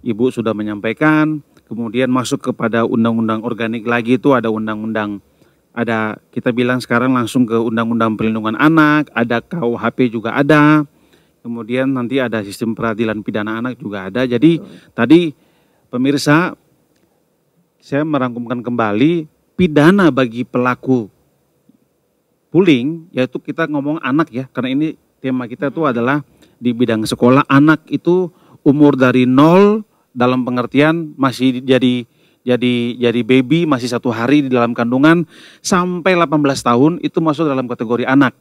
Ibu sudah menyampaikan. Kemudian masuk kepada undang-undang organik lagi itu ada undang-undang, ada kita bilang sekarang langsung ke Undang-Undang Perlindungan Anak, ada KUHP juga ada, kemudian nanti ada sistem peradilan pidana anak juga ada. Jadi tadi pemirsa saya merangkumkan kembali pidana bagi pelaku bullying, yaitu kita ngomong anak ya, karena ini tema kita itu adalah di bidang sekolah. Anak itu umur dari 0 dalam pengertian masih jadi baby, masih 1 hari di dalam kandungan, sampai 18 tahun itu masuk dalam kategori anak.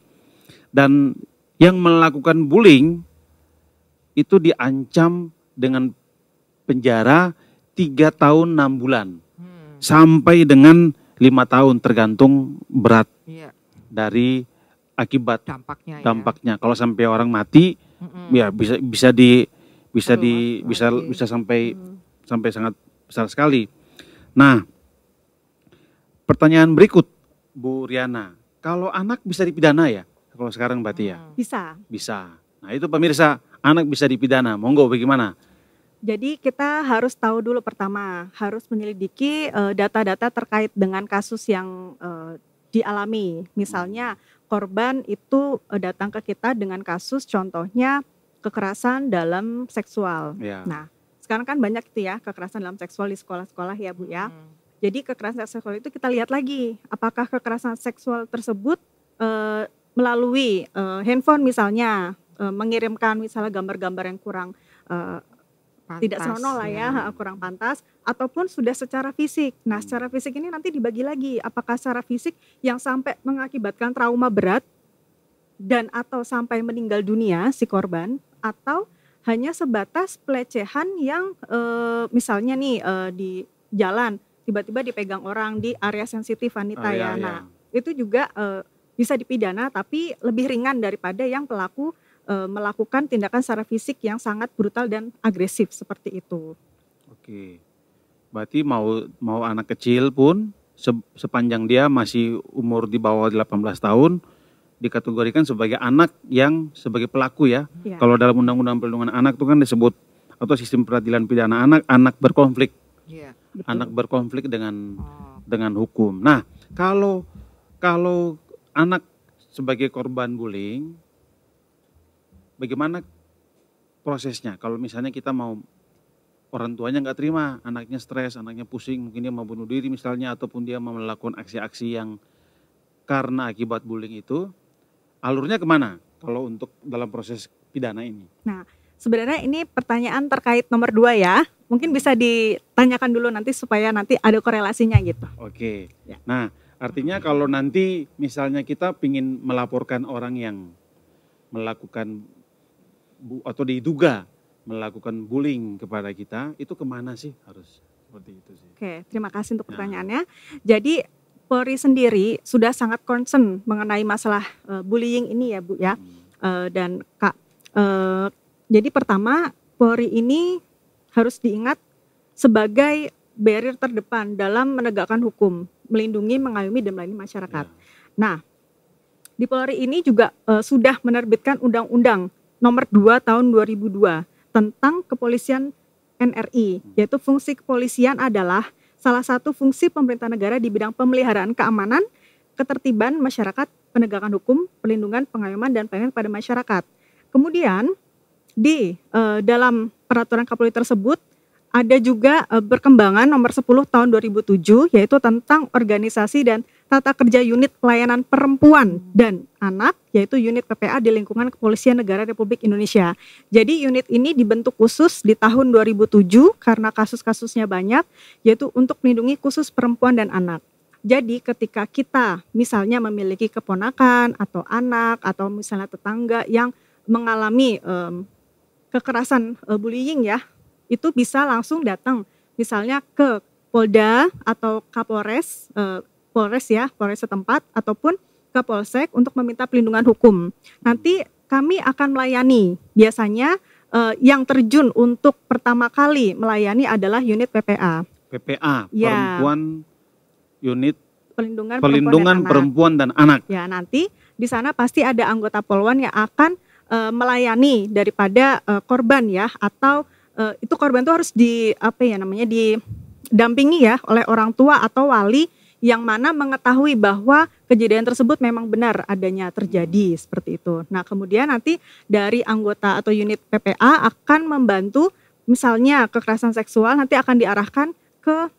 Dan yang melakukan bullying itu diancam dengan penjara 3 tahun 6 bulan sampai dengan 5 tahun tergantung berat Iya, dari akibat dampaknya. dampaknya. Kalau sampai orang mati, ya bisa sampai sangat besar sekali. Nah, pertanyaan berikut, Bu Riana, kalau anak bisa dipidana ya? Kalau sekarang berarti ya Bisa. bisa. Nah itu pemirsa, anak bisa dipidana. Monggo bagaimana? Jadi kita harus tahu dulu pertama, harus menyelidiki data-data terkait dengan kasus yang dialami. Misalnya korban itu datang ke kita dengan kasus contohnya kekerasan dalam seksual. Ya. Nah, sekarang kan banyak itu ya kekerasan dalam seksual di sekolah-sekolah ya Bu ya. Jadi kekerasan seksual itu kita lihat lagi, apakah kekerasan seksual tersebut melalui handphone misalnya, mengirimkan misalnya gambar-gambar yang kurang tidak senonoh lah ya, kurang pantas, ataupun sudah secara fisik. Nah, secara fisik ini nanti dibagi lagi, apakah secara fisik yang sampai mengakibatkan trauma berat dan atau sampai meninggal dunia si korban, atau hanya sebatas pelecehan yang misalnya nih di jalan tiba-tiba dipegang orang di area sensitif wanita ya. Nah, itu juga bisa dipidana tapi lebih ringan daripada yang pelaku melakukan tindakan secara fisik yang sangat brutal dan agresif seperti itu. Oke. Berarti mau anak kecil pun sepanjang dia masih umur di bawah 18 tahun dikategorikan sebagai anak yang sebagai pelaku ya. Ya. Kalau dalam Undang-Undang Perlindungan Anak itu kan disebut atau sistem peradilan pidana anak berkonflik. Iya. Betul. Anak berkonflik dengan hukum. Nah, kalau anak sebagai korban bullying, bagaimana prosesnya? Kalau misalnya kita mau, orang tuanya nggak terima, anaknya stres, anaknya pusing, mungkin dia mau bunuh diri misalnya, ataupun dia mau melakukan aksi-aksi yang karena akibat bullying itu, alurnya kemana kalau untuk dalam proses pidana ini? Nah, sebenarnya ini pertanyaan terkait nomor 2 ya. Mungkin bisa ditanyakan dulu nanti supaya nanti ada korelasinya gitu. Oke. Ya. Nah, artinya kalau nanti misalnya kita ingin melaporkan orang yang melakukan atau diduga melakukan bullying kepada kita, itu kemana sih harus seperti itu sih? Oke, terima kasih untuk pertanyaannya. Jadi Polri sendiri sudah sangat concern mengenai masalah bullying ini ya Bu ya. Dan Kak, jadi pertama Polri ini harus diingat sebagai barrier terdepan dalam menegakkan hukum, melindungi, mengayomi, dan melayani masyarakat. Nah, di Polri ini juga sudah menerbitkan Undang-Undang Nomor 2 Tahun 2002 tentang Kepolisian NRI, yaitu fungsi kepolisian adalah salah satu fungsi pemerintah negara di bidang pemeliharaan keamanan, ketertiban masyarakat, penegakan hukum, perlindungan, pengayoman, dan pelayanan pada masyarakat. Kemudian di dalam peraturan Kapolri tersebut ada juga perkembangan nomor 10 tahun 2007 yaitu tentang organisasi dan tata kerja unit pelayanan perempuan dan anak yaitu unit PPA di lingkungan Kepolisian Negara Republik Indonesia. Jadi unit ini dibentuk khusus di tahun 2007 karena kasus-kasusnya banyak yaitu untuk melindungi khusus perempuan dan anak. Jadi ketika kita misalnya memiliki keponakan atau anak atau misalnya tetangga yang mengalami kekerasan bullying ya, itu bisa langsung datang misalnya ke Polda atau Kapolres, Polres setempat ataupun ke Polsek untuk meminta perlindungan hukum. Nanti kami akan melayani. Biasanya yang terjun untuk pertama kali melayani adalah unit PPA. PPA, Ya. Perempuan Unit Perlindungan Perempuan dan Anak. Ya, nanti di sana pasti ada anggota Polwan yang akan melayani daripada korban ya, atau itu korban itu harus didampingi ya oleh orang tua atau wali yang mana mengetahui bahwa kejadian tersebut memang benar adanya terjadi seperti itu. Nah, kemudian nanti dari anggota atau unit PPA akan membantu misalnya kekerasan seksual nanti akan diarahkan ke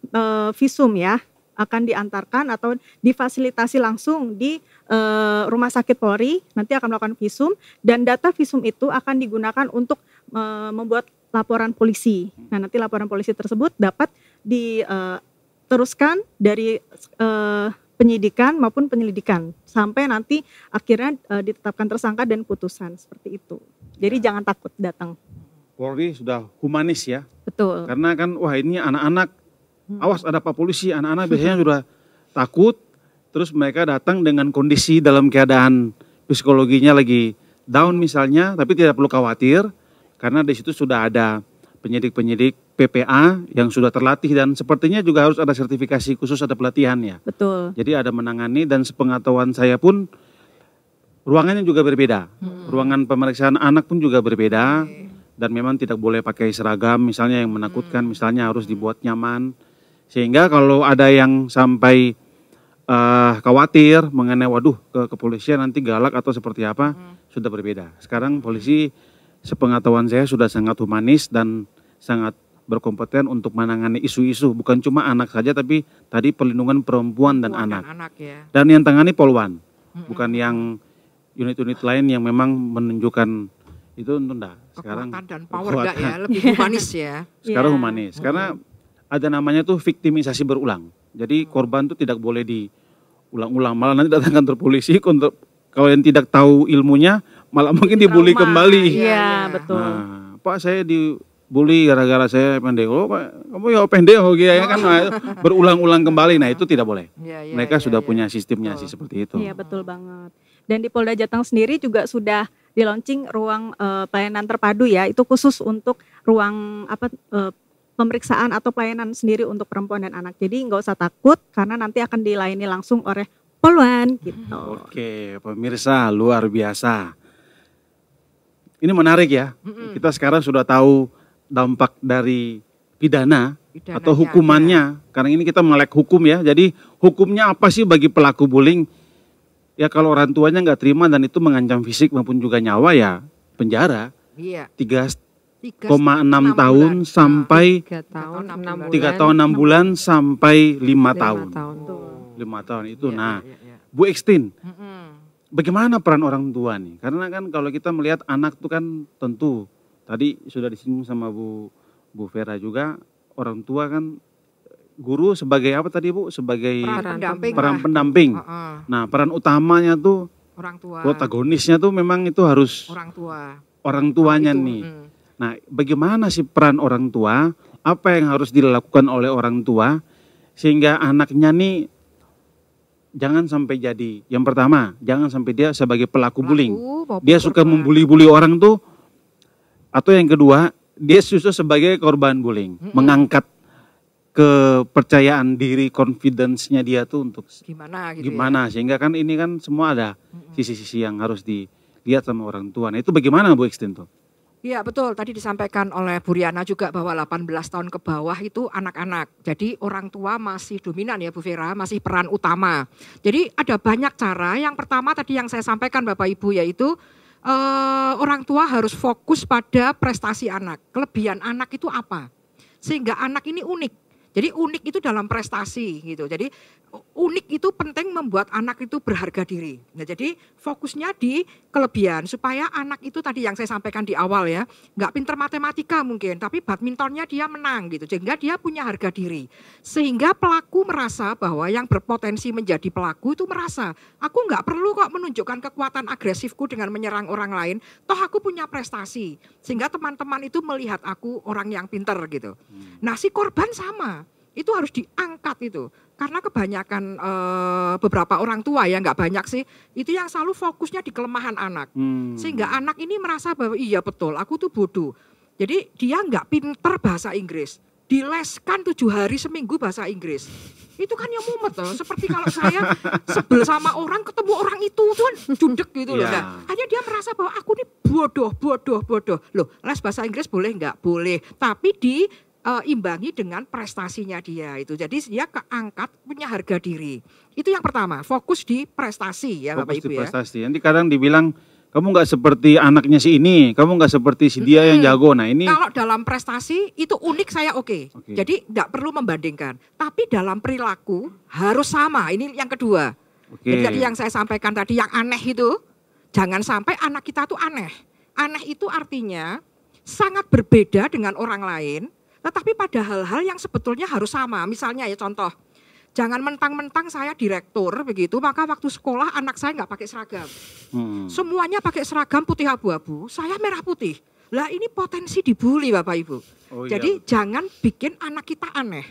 visum ya, akan diantarkan atau difasilitasi langsung di rumah sakit Polri, nanti akan melakukan visum dan data visum itu akan digunakan untuk membuat laporan polisi. Nah, nanti laporan polisi tersebut dapat diteruskan dari penyidikan maupun penyelidikan sampai nanti akhirnya ditetapkan tersangka dan putusan seperti itu. Jadi jangan takut datang. Polri sudah humanis ya. Betul. Karena kan wah ini anak-anak, awas ada Pak Polisi, anak-anak biasanya sudah takut, terus mereka datang dengan kondisi dalam keadaan psikologinya lagi down misalnya, tapi tidak perlu khawatir karena di situ sudah ada penyidik-penyidik PPA yang sudah terlatih dan sepertinya juga harus ada sertifikasi khusus, ada pelatihan ya. Betul. Jadi ada menangani dan sepengetahuan saya pun ruangannya juga berbeda. Ruangan pemeriksaan anak pun juga berbeda dan memang tidak boleh pakai seragam misalnya yang menakutkan, misalnya harus dibuat nyaman. Sehingga kalau ada yang sampai khawatir mengenai waduh ke kepolisian nanti galak atau seperti apa, sudah berbeda. Sekarang polisi sepengetahuan saya sudah sangat humanis dan sangat berkompeten untuk menangani isu-isu, bukan cuma anak saja tapi tadi perlindungan perempuan dan anak. Ya. Dan yang tangani Polwan, bukan yang unit-unit lain yang memang menunjukkan itu enggak. Sekarang kekuatan dan power enggak ya, lebih humanis ya. Sekarang humanis, karena ada namanya tuh viktimisasi berulang. Jadi korban tuh tidak boleh diulang-ulang, malah nanti datang kantor polisi kalau yang tidak tahu ilmunya malah mungkin dibully kembali. Iya, betul. Nah, Pak saya dibully gara-gara saya pendek. Oh, Pak, kamu ya pendek oh ya kan berulang-ulang kembali. Nah, itu tidak boleh. Mereka sudah punya sistemnya sih seperti itu. Iya, betul banget. Dan di Polda Jateng sendiri juga sudah di-launching ruang pelayanan terpadu ya. Itu khusus untuk ruang pemeriksaan atau pelayanan sendiri untuk perempuan dan anak. Jadi nggak usah takut karena nanti akan dilayani langsung oleh Polwan gitu. Oke, pemirsa luar biasa. Ini menarik ya. Kita sekarang sudah tahu dampak dari pidana atau hukumannya. Karena ini kita melek hukum ya. Jadi hukumnya apa sih bagi pelaku bullying? Ya kalau orang tuanya nggak terima dan itu mengancam fisik maupun juga nyawa ya penjara. Iya. 3,6 tahun sampai 3 tahun 6 bulan sampai 5 tahun. 5 tahun itu. Nah, Bu Ekstin, bagaimana peran orang tua nih? Karena kan kalau kita melihat anak itu kan tentu tadi sudah disinggung sama Bu Vera juga, orang tua kan guru sebagai apa tadi Bu? Sebagai peran pendamping. Nah, peran utamanya tuh orang tua. Protagonisnya tuh memang itu harus orang tua. Orang tuanya nih. Nah, bagaimana sih peran orang tua? Apa yang harus dilakukan oleh orang tua sehingga anaknya nih jangan sampai jadi, yang pertama, jangan sampai dia sebagai pelaku bullying. Dia suka membuli-buli orang tuh, atau yang kedua, dia justru sebagai korban bullying. Mengangkat kepercayaan diri, confidence-nya dia tuh untuk gimana. Sehingga kan ini kan semua ada sisi-sisi yang harus dilihat sama orang tua. Nah itu bagaimana Bu Ekstin tuh? Iya betul, tadi disampaikan oleh Bu Riana juga bahwa 18 tahun ke bawah itu anak-anak. Jadi orang tua masih dominan ya Bu Vera, masih peran utama. Jadi ada banyak cara, yang pertama tadi yang saya sampaikan Bapak Ibu yaitu orang tua harus fokus pada prestasi anak. Kelebihan anak itu apa? Sehingga anak ini unik. Jadi unik itu dalam prestasi gitu. Jadi unik itu penting membuat anak itu berharga diri. Nah jadi fokusnya di kelebihan supaya anak itu tadi yang saya sampaikan di awal ya, nggak pinter matematika mungkin, tapi badmintonnya dia menang gitu. Sehingga dia punya harga diri. Sehingga pelaku merasa bahwa yang berpotensi menjadi pelaku itu merasa, aku nggak perlu kok menunjukkan kekuatan agresifku dengan menyerang orang lain. Toh aku punya prestasi. Sehingga teman-teman itu melihat aku orang yang pinter gitu. Nah si korban sama. Itu harus diangkat itu. Karena kebanyakan beberapa orang tua ya, nggak banyak sih, itu yang selalu fokusnya di kelemahan anak. Sehingga anak ini merasa bahwa iya betul, aku tuh bodoh. Jadi dia nggak pinter bahasa Inggris. Dileskan 7 hari seminggu bahasa Inggris. Itu kan yang mumet loh. Seperti kalau saya sebel sama orang, ketemu orang itu kan judek gitu loh. Nah, hanya dia merasa bahwa aku ini bodoh. Loh, les bahasa Inggris boleh nggak? Boleh. Tapi imbangi dengan prestasinya dia itu. Jadi dia keangkat, punya harga diri. Itu yang pertama, fokus di prestasi ya Bapak Ibu ya. Fokus di prestasi. Nanti kadang dibilang kamu nggak seperti anaknya si ini, kamu nggak seperti si dia yang jago. Nah ini kalau dalam prestasi itu unik saya oke. Jadi nggak perlu membandingkan. Tapi dalam perilaku harus sama. Ini yang kedua. Jadi tadi yang saya sampaikan tadi yang aneh itu, jangan sampai anak kita tuh aneh. Aneh itu artinya sangat berbeda dengan orang lain, tetapi pada hal-hal yang sebetulnya harus sama. Misalnya ya contoh, jangan mentang-mentang saya direktur begitu, maka waktu sekolah anak saya nggak pakai seragam. Semuanya pakai seragam putih abu-abu, saya merah putih. Lah ini potensi dibully Bapak Ibu. Jadi jangan bikin anak kita aneh.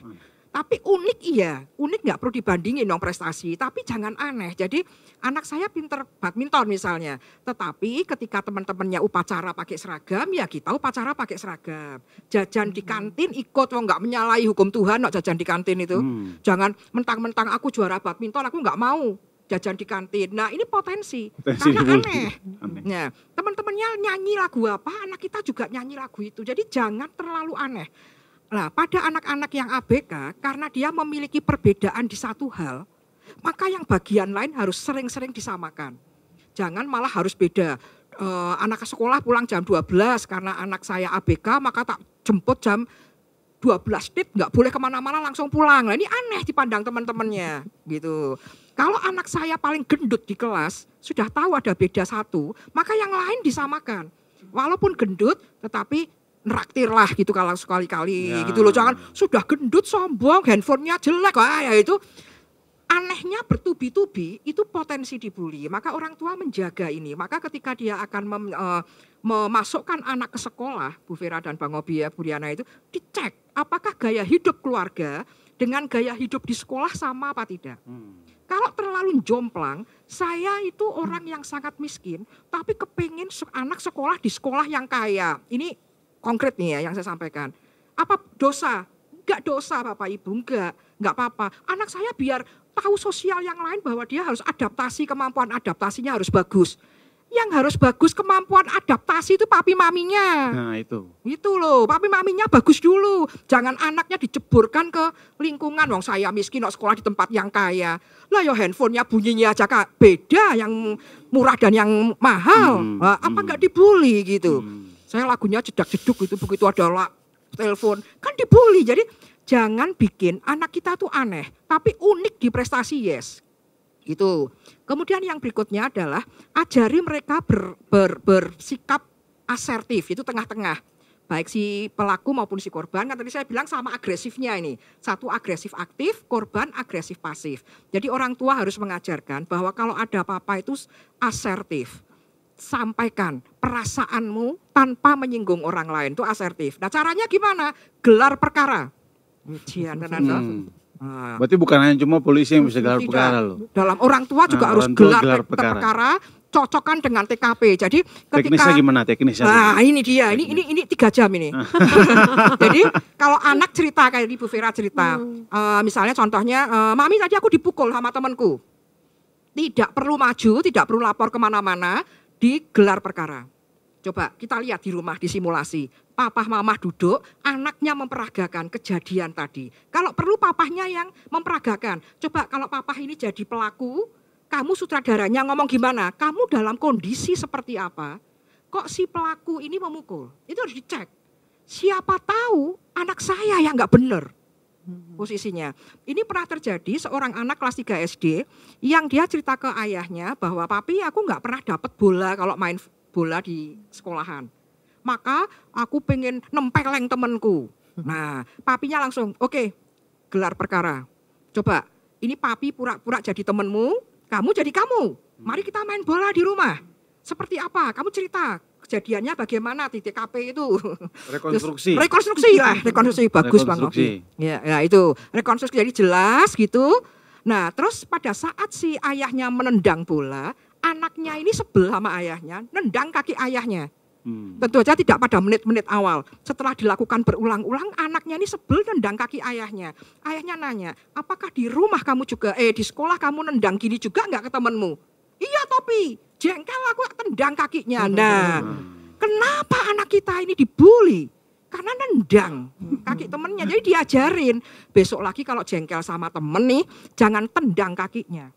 Tapi unik iya, unik nggak perlu dibandingin dong prestasi, tapi jangan aneh. Jadi anak saya pinter badminton misalnya, tetapi ketika teman-temannya upacara pakai seragam, ya kita upacara pakai seragam. Jajan di kantin ikut, nggak menyalahi hukum Tuhan, no, jajan di kantin itu. Jangan mentang-mentang aku juara badminton, aku nggak mau jajan di kantin. Nah ini potensi karena aneh. Nah, teman-temannya nyanyi lagu apa, anak kita juga nyanyi lagu itu. Jadi jangan terlalu aneh. Nah, pada anak-anak yang ABK, karena dia memiliki perbedaan di satu hal, maka yang bagian lain harus sering-sering disamakan. Jangan malah harus beda. Anak sekolah pulang jam 12, karena anak saya ABK, maka tak jemput jam 12 tip, nggak boleh kemana-mana langsung pulang. Nah, ini aneh dipandang teman-temannya. Gitu. Kalau anak saya paling gendut di kelas, sudah tahu ada beda satu, maka yang lain disamakan. Walaupun gendut, tetapi neraktir lah gitu kalau sekali-kali gitu loh. Jangan sudah gendut sombong, handphonenya jelek, ya itu anehnya bertubi-tubi, itu potensi dibully. Maka orang tua menjaga ini. Maka ketika dia akan memasukkan anak ke sekolah, Bu Vera dan Bang Obi ya, Bu Riana itu dicek apakah gaya hidup keluarga dengan gaya hidup di sekolah sama apa tidak. Kalau terlalu jomplang, saya itu orang yang sangat miskin, tapi kepingin anak sekolah di sekolah yang kaya. Ini konkret nih ya yang saya sampaikan. Apa dosa? Enggak dosa Bapak Ibu, enggak apa-apa. Anak saya biar tahu sosial yang lain bahwa dia harus adaptasi, kemampuan adaptasinya harus bagus. Yang harus bagus kemampuan adaptasi itu papi maminya. Nah itu. Itu loh, papi maminya bagus dulu. Jangan anaknya diceburkan ke lingkungan. Wong saya miskin, sekolah di tempat yang kaya. Lah ya handphonenya bunyinya aja Kak, beda yang murah dan yang mahal. Apa enggak dibully gitu. Saya lagunya jedak-jeduk itu begitu ada telepon kan dibully. Jadi jangan bikin anak kita tuh aneh, tapi unik di prestasi yes. Itu. Kemudian yang berikutnya adalah ajari mereka bersikap asertif, itu tengah-tengah. Baik si pelaku maupun si korban, kan tadi saya bilang sama agresifnya ini. Satu agresif aktif, korban agresif pasif. Jadi orang tua harus mengajarkan bahwa kalau ada apa-apa itu asertif. Sampaikan perasaanmu tanpa menyinggung orang lain, itu asertif. Nah caranya gimana? Gelar perkara. Berarti bukan hanya cuma polisi yang bisa gelar perkara loh. Dalam orang tua juga harus gelar perkara, cocokkan dengan TKP. Jadi ketika teknisnya gimana teknisnya? Nah ini dia, ini 3 jam ini. Jadi kalau anak cerita kayak Ibu Vera cerita, misalnya contohnya, Mami tadi aku dipukul sama temanku. Tidak perlu maju, tidak perlu lapor kemana-mana. Digelar perkara. Coba kita lihat di rumah di simulasi. Papa mama duduk, anaknya memperagakan kejadian tadi. Kalau perlu papahnya yang memperagakan. Coba kalau papa ini jadi pelaku, kamu sutradaranya ngomong gimana? Kamu dalam kondisi seperti apa? Kok si pelaku ini memukul? Itu harus dicek. Siapa tahu anak saya yang nggak benar posisinya. Ini pernah terjadi seorang anak kelas 3 SD yang dia cerita ke ayahnya bahwa papi aku nggak pernah dapat bola kalau main bola di sekolahan. Maka aku pengen nempeleng temanku. Nah papinya langsung oke, gelar perkara. Coba ini papi pura-pura jadi temanmu, kamu jadi kamu. Mari kita main bola di rumah. Seperti apa? Kamu cerita. Kejadiannya bagaimana di TKP itu? Rekonstruksi. Rekonstruksi bagus Bang Obi. Ya itu rekonstruksi jadi jelas gitu. Nah terus pada saat si ayahnya menendang bola, anaknya ini sebel sama ayahnya, nendang kaki ayahnya. Tentu saja tidak pada menit-menit awal. Setelah dilakukan berulang-ulang, anaknya ini sebel nendang kaki ayahnya. Ayahnya nanya, apakah di rumah kamu juga, di sekolah kamu nendang gini juga nggak ke temanmu? Iya Topi, jengkel aku tendang kakinya. Nah, kenapa anak kita ini dibully? Karena nendang kaki temennya. Jadi diajarin, besok lagi kalau jengkel sama temen nih, jangan tendang kakinya.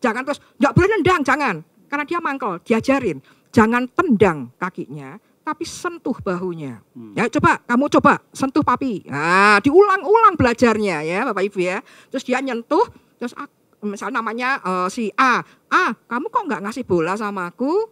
Jangan terus, nggak boleh nendang, jangan. Karena dia mangkel, diajarin. jangan tendang kakinya, tapi sentuh bahunya. Ya kamu coba sentuh papi. Nah, diulang-ulang belajarnya ya Bapak Ibu ya. Terus dia nyentuh, terus misalnya namanya si A, kamu kok nggak ngasih bola sama aku?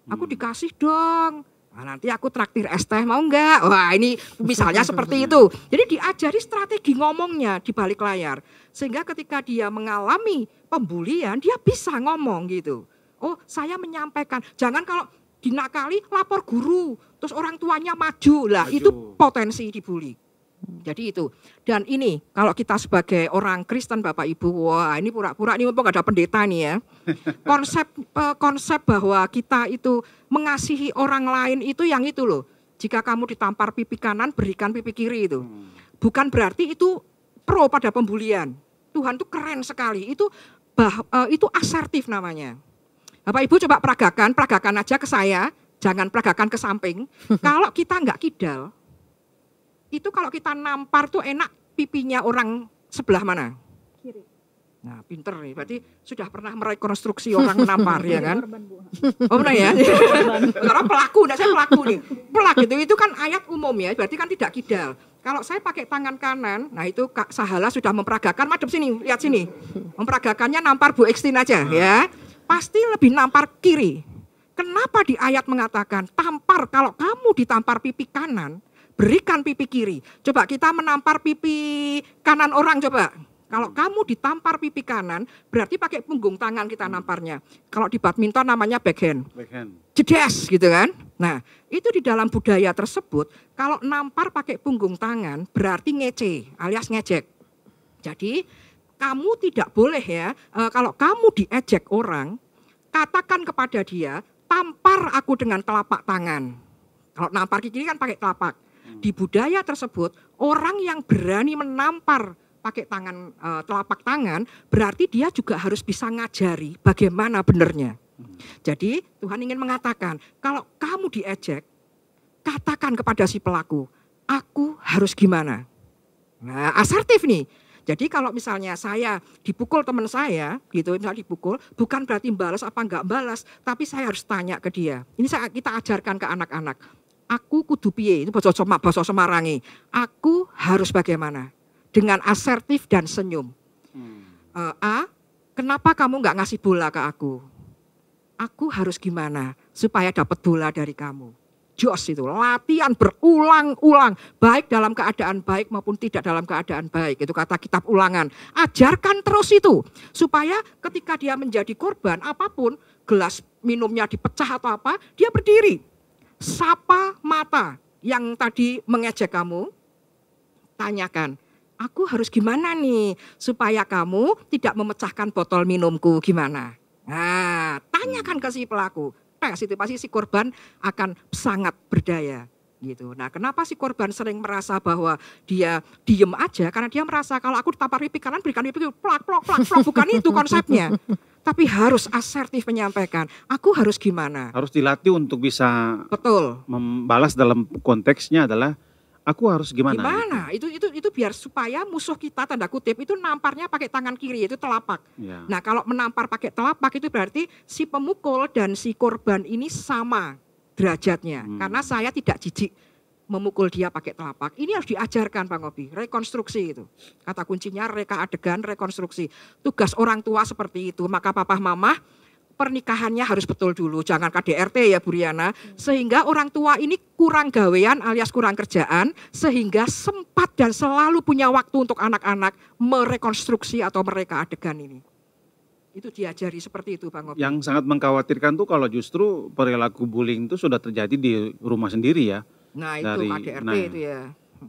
Aku dikasih dong. Nah, nanti aku traktir es teh mau nggak? Wah ini misalnya seperti itu. Jadi diajari strategi ngomongnya di balik layar. Sehingga ketika dia mengalami pembulian, dia bisa ngomong gitu. Oh saya menyampaikan, jangan kalau dinakali lapor guru, terus orang tuanya maju lah, itu potensi dibully. Jadi itu. Dan ini kalau kita sebagai orang Kristen Bapak Ibu, wah ini pura-pura ini mumpung ada pendeta nih ya. Konsep bahwa kita itu mengasihi orang lain itu yang itu loh. Jika kamu ditampar pipi kanan, berikan pipi kiri itu. Bukan berarti itu pro pada pembulian. Tuhan tuh keren sekali. Itu asertif namanya. Bapak Ibu coba peragakan aja ke saya, jangan peragakan ke samping. Kalau kita nggak kidal, itu kalau kita nampar tuh enak pipinya orang sebelah mana? Kiri. Nah pinter nih, berarti sudah pernah merekonstruksi orang menampar ya kan? Oh benar ya? Karena pelaku, saya pelaku nih. Itu kan ayat umum ya, berarti kan tidak kidal. Kalau saya pakai tangan kanan, nah itu Kak Sahala sudah memperagakan, madep sini, lihat sini. Memperagakannya nampar Bu Ekstin aja ya. Pasti lebih nampar kiri. Kenapa di ayat mengatakan tampar, kalau kamu ditampar pipi kanan, berikan pipi kiri. Coba kita menampar pipi kanan orang coba. Kalau kamu ditampar pipi kanan, berarti pakai punggung tangan kita namparnya. Kalau di badminton namanya backhand. Jedes gitu kan. Nah itu di dalam budaya tersebut, kalau nampar pakai punggung tangan berarti ngece alias ngejek. Jadi kamu tidak boleh ya, kalau kamu diejek orang, katakan kepada dia, tampar aku dengan telapak tangan. Kalau nampar kiri kan pakai telapak. Di budaya tersebut, orang yang berani menampar pakai tangan, telapak tangan, berarti dia juga harus bisa ngajari bagaimana benernya. Jadi Tuhan ingin mengatakan, kalau kamu diejek, katakan kepada si pelaku, aku harus gimana. Nah asertif nih. Jadi kalau misalnya saya dipukul teman saya, gitu, misalnya dipukul, bukan berarti balas apa enggak balas, tapi saya harus tanya ke dia. Ini kita ajarkan ke anak-anak. Aku kudu piye, itu bahasa Semarangi. Aku harus bagaimana? Dengan asertif dan senyum. Kenapa kamu enggak ngasih bola ke aku? Aku harus gimana supaya dapat bola dari kamu? Jos itu, latihan berulang-ulang, baik dalam keadaan baik maupun tidak dalam keadaan baik. Itu kata kitab Ulangan. Ajarkan terus itu, supaya ketika dia menjadi korban apapun, gelas minumnya dipecah atau apa, dia berdiri. Sapa mata yang tadi mengejek kamu, tanyakan, aku harus gimana nih, supaya kamu tidak memecahkan botol minumku, gimana? Nah, tanyakan ke si pelaku. Itu pasti si korban akan sangat berdaya gitu. Nah kenapa si korban sering merasa bahwa dia diem aja, karena dia merasa kalau aku ditampar pipi kanan berikan pipi plak, bukan itu konsepnya. Tapi harus asertif menyampaikan, aku harus gimana. Harus dilatih untuk bisa betul membalas dalam konteksnya adalah aku harus gimana. Gimana? Itu biar supaya musuh kita tanda kutip itu namparnya pakai tangan kiri, itu telapak. Ya. Nah kalau menampar pakai telapak itu berarti si pemukul dan si korban ini sama derajatnya. Karena saya tidak jijik memukul dia pakai telapak. Ini harus diajarkan Pak Ngobi, rekonstruksi itu. Kata kuncinya reka adegan, rekonstruksi. Tugas orang tua seperti itu. Maka papa mama pernikahannya harus betul dulu, jangan KDRT ya Bu Riana, sehingga orang tua ini kurang gawean alias kurang kerjaan, sehingga sempat dan selalu punya waktu untuk anak-anak merekonstruksi atau mereka adegan ini. Itu diajari seperti itu Bang Ngobi. Yang sangat mengkhawatirkan tuh kalau justru perilaku bullying itu sudah terjadi di rumah sendiri ya. Nah itu KDRT itu ya.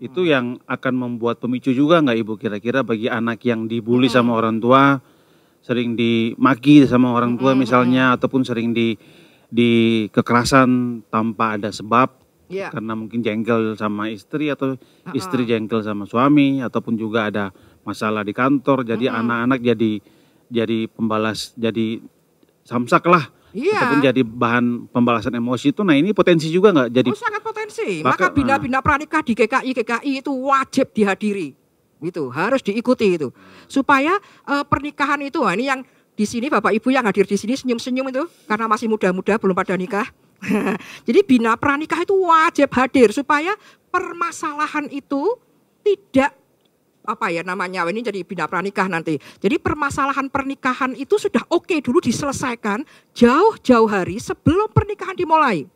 Itu yang akan membuat pemicu juga nggak Ibu kira-kira bagi anak yang dibully sama orang tua, sering dimaki sama orang tua misalnya, ataupun sering di kekerasan tanpa ada sebab, karena mungkin jengkel sama istri atau istri jengkel sama suami, ataupun juga ada masalah di kantor, jadi anak-anak jadi pembalas, jadi samsak lah, ataupun jadi bahan pembalasan emosi itu. Nah ini potensi juga nggak jadi? Sangat potensi. Maka bina-bina pranikah di GKI itu wajib dihadiri. Itu harus diikuti itu supaya pernikahan itu, ini yang di sini Bapak Ibu yang hadir di sini senyum-senyum itu karena masih muda-muda belum pada nikah. Jadi bina pranikah itu wajib hadir supaya permasalahan itu tidak ini jadi bina pranikah nanti. Jadi permasalahan pernikahan itu sudah oke dulu diselesaikan jauh-jauh hari sebelum pernikahan dimulai.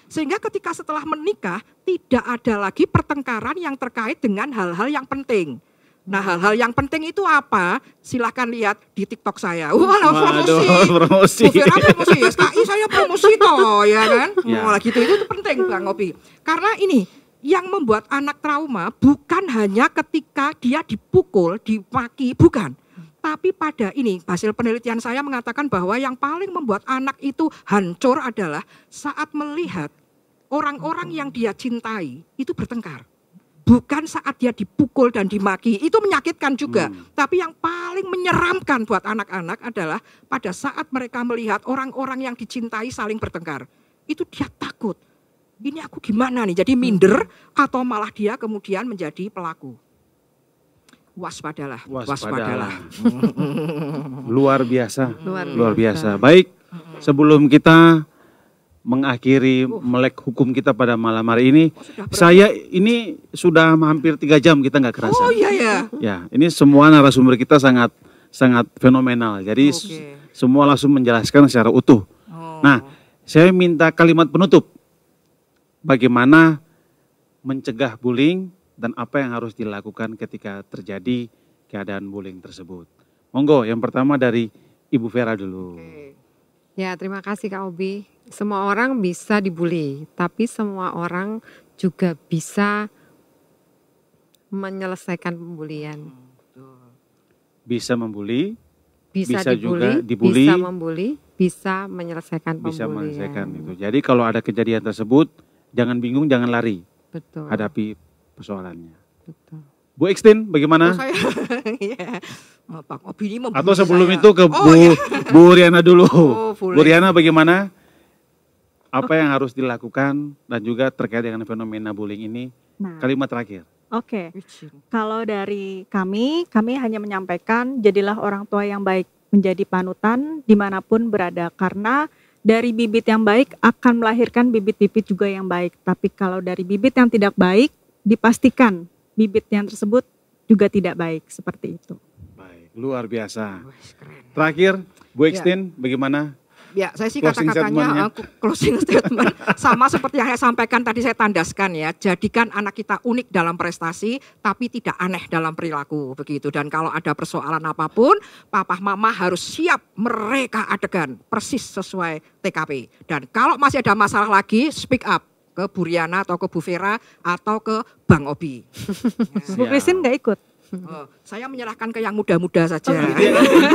Sehingga ketika setelah menikah tidak ada lagi pertengkaran yang terkait dengan hal-hal yang penting. Nah, hal-hal yang penting itu apa? Silahkan lihat di TikTok saya. Wah, promosi. Promosi. SKI saya promosi toh, ya kan? Malah gitu itu penting Bang Obi. Karena ini yang membuat anak trauma bukan hanya ketika dia dipukul, dimaki, bukan. Tapi pada ini hasil penelitian saya mengatakan bahwa yang paling membuat anak itu hancur adalah saat melihat orang-orang yang dia cintai itu bertengkar. Bukan saat dia dipukul dan dimaki, itu menyakitkan juga. Tapi yang paling menyeramkan buat anak-anak adalah pada saat mereka melihat orang-orang yang dicintai saling bertengkar. Itu dia takut. Ini aku gimana nih, jadi minder atau malah dia kemudian menjadi pelaku. Waspadalah. Luar biasa. Baik, sebelum kita mengakhiri melek hukum kita pada malam hari ini, saya ini sudah hampir 3 jam kita nggak kerasa. Oh iya. Ya, ini semua narasumber kita sangat fenomenal. Jadi semua langsung menjelaskan secara utuh. Nah, saya minta kalimat penutup. Bagaimana mencegah bullying dan apa yang harus dilakukan ketika terjadi keadaan bullying tersebut. Monggo, yang pertama dari Ibu Vera dulu. Ya, terima kasih Kak Obi. Semua orang bisa dibully, tapi semua orang juga bisa menyelesaikan pembulian. Bisa membuli, bisa juga dibully, dibully, bisa membuli, bisa menyelesaikan pembulian. Bisa menyelesaikan itu. Jadi kalau ada kejadian tersebut, jangan bingung, jangan lari. Betul. Hadapi persoalannya. Betul. Bu Extin, bagaimana? Pak Obi ini atau sebelum saya. itu ke Bu Riana dulu. Bu Riana bagaimana? Apa yang harus dilakukan dan juga terkait dengan fenomena bullying ini? Kalimat terakhir. Oke. Kalau dari kami hanya menyampaikan jadilah orang tua yang baik, menjadi panutan dimanapun berada. Karena dari bibit yang baik akan melahirkan bibit-bibit juga yang baik. Tapi kalau dari bibit yang tidak baik, dipastikan bibit yang tersebut juga tidak baik, seperti itu. Baik, luar biasa. Terakhir, Bu Extin, bagaimana? Ya, saya sih kata-katanya closing statement sama seperti yang saya sampaikan tadi, saya tandaskan ya. Jadikan anak kita unik dalam prestasi, tapi tidak aneh dalam perilaku begitu. Dan kalau ada persoalan apapun, papa mama harus siap mereka adegan persis sesuai TKP. Dan kalau masih ada masalah lagi, speak up ke Bu Riana atau ke Bu Vera atau ke Bang Obi. Bu Christine nggak ikut? Saya menyerahkan ke yang muda-muda saja. Nanti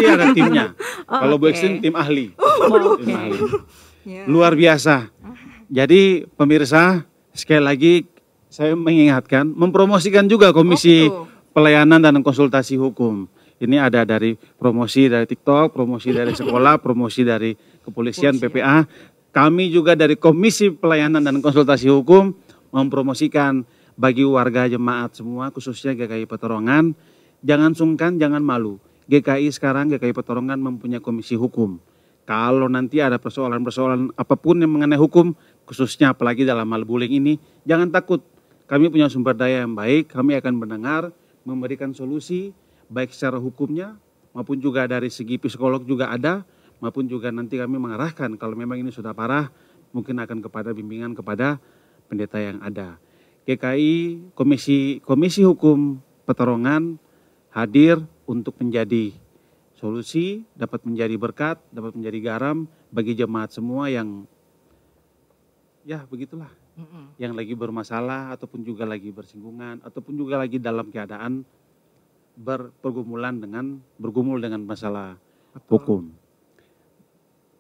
ada timnya. Kalau Bu Extin tim ahli. Tim ahli. Luar biasa. Jadi pemirsa, sekali lagi saya mengingatkan, mempromosikan juga Komisi Pelayanan dan Konsultasi Hukum. Ini ada dari promosi dari TikTok, promosi dari sekolah, promosi dari kepolisian, PPA. Kami juga dari Komisi Pelayanan dan Konsultasi Hukum mempromosikan bagi warga jemaat semua, khususnya GKI Petorongan, jangan sungkan, jangan malu. GKI sekarang, GKI Petorongan mempunyai komisi hukum. Kalau nanti ada persoalan-persoalan apapun yang mengenai hukum, khususnya apalagi dalam hal bullying ini, jangan takut. Kami punya sumber daya yang baik, kami akan mendengar, memberikan solusi, baik secara hukumnya, maupun juga dari segi psikolog juga ada, maupun juga nanti kami mengarahkan kalau memang ini sudah parah, mungkin akan kepada bimbingan kepada pendeta yang ada. GKI Komisi Hukum Petorongan hadir untuk menjadi solusi, dapat menjadi berkat, dapat menjadi garam bagi jemaat semua yang ya begitulah, yang lagi bermasalah ataupun juga lagi bersinggungan ataupun juga lagi dalam keadaan bergumul dengan masalah hukum.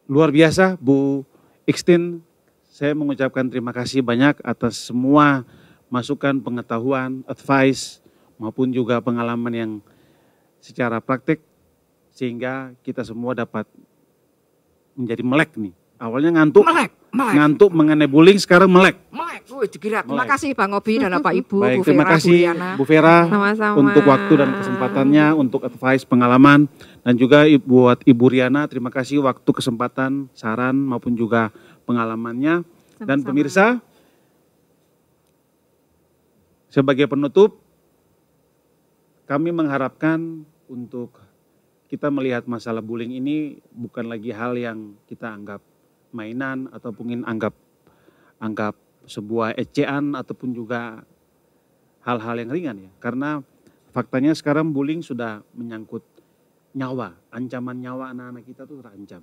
Luar biasa Bu Extin, saya mengucapkan terima kasih banyak atas semua masukan, pengetahuan, advice, maupun juga pengalaman yang secara praktik, sehingga kita semua dapat menjadi melek nih. Awalnya ngantuk mengenai bullying, sekarang melek. Terima kasih Bang Obi dan Bapak Ibu. Baik, Bu terima Vera, kasih Bu Vera untuk waktu dan kesempatannya, untuk advice, pengalaman, dan juga buat Ibu Riana, terima kasih waktu, kesempatan, saran, maupun juga pengalamannya. Dan Sama-sama. pemirsa, sebagai penutup, kami mengharapkan untuk kita melihat masalah bullying ini bukan lagi hal yang kita anggap mainan ataupun anggap sebuah ecean ataupun juga hal-hal yang ringan ya. Karena faktanya sekarang bullying sudah menyangkut nyawa, ancaman nyawa anak-anak kita tuh terancam.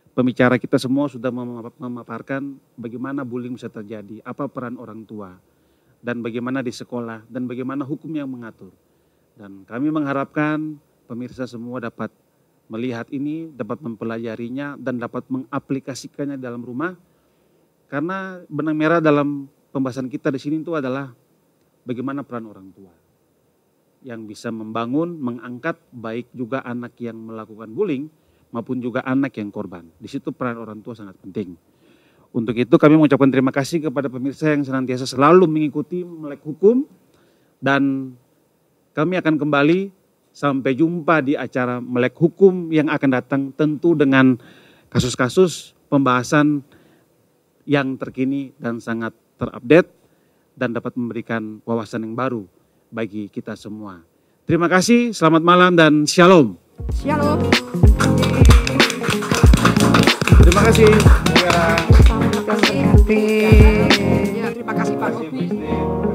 Pembicara kita semua sudah memaparkan bagaimana bullying bisa terjadi, apa peran orang tua, dan bagaimana di sekolah, dan bagaimana hukum yang mengatur. Dan kami mengharapkan pemirsa semua dapat melihat ini, dapat mempelajarinya, dan dapat mengaplikasikannya dalam rumah. Karena benang merah dalam pembahasan kita di sini itu adalah bagaimana peran orang tua yang bisa membangun, mengangkat baik juga anak yang melakukan bullying maupun juga anak yang korban. Di situ peran orang tua sangat penting. Untuk itu kami mengucapkan terima kasih kepada pemirsa yang senantiasa selalu mengikuti Melek Hukum, dan kami akan kembali sampai jumpa di acara Melek Hukum yang akan datang, tentu dengan kasus-kasus pembahasan yang terkini dan sangat terupdate dan dapat memberikan wawasan yang baru bagi kita semua. Terima kasih, selamat malam dan shalom. Shalom. Terima kasih. Ya, terima kasih Pak Robi.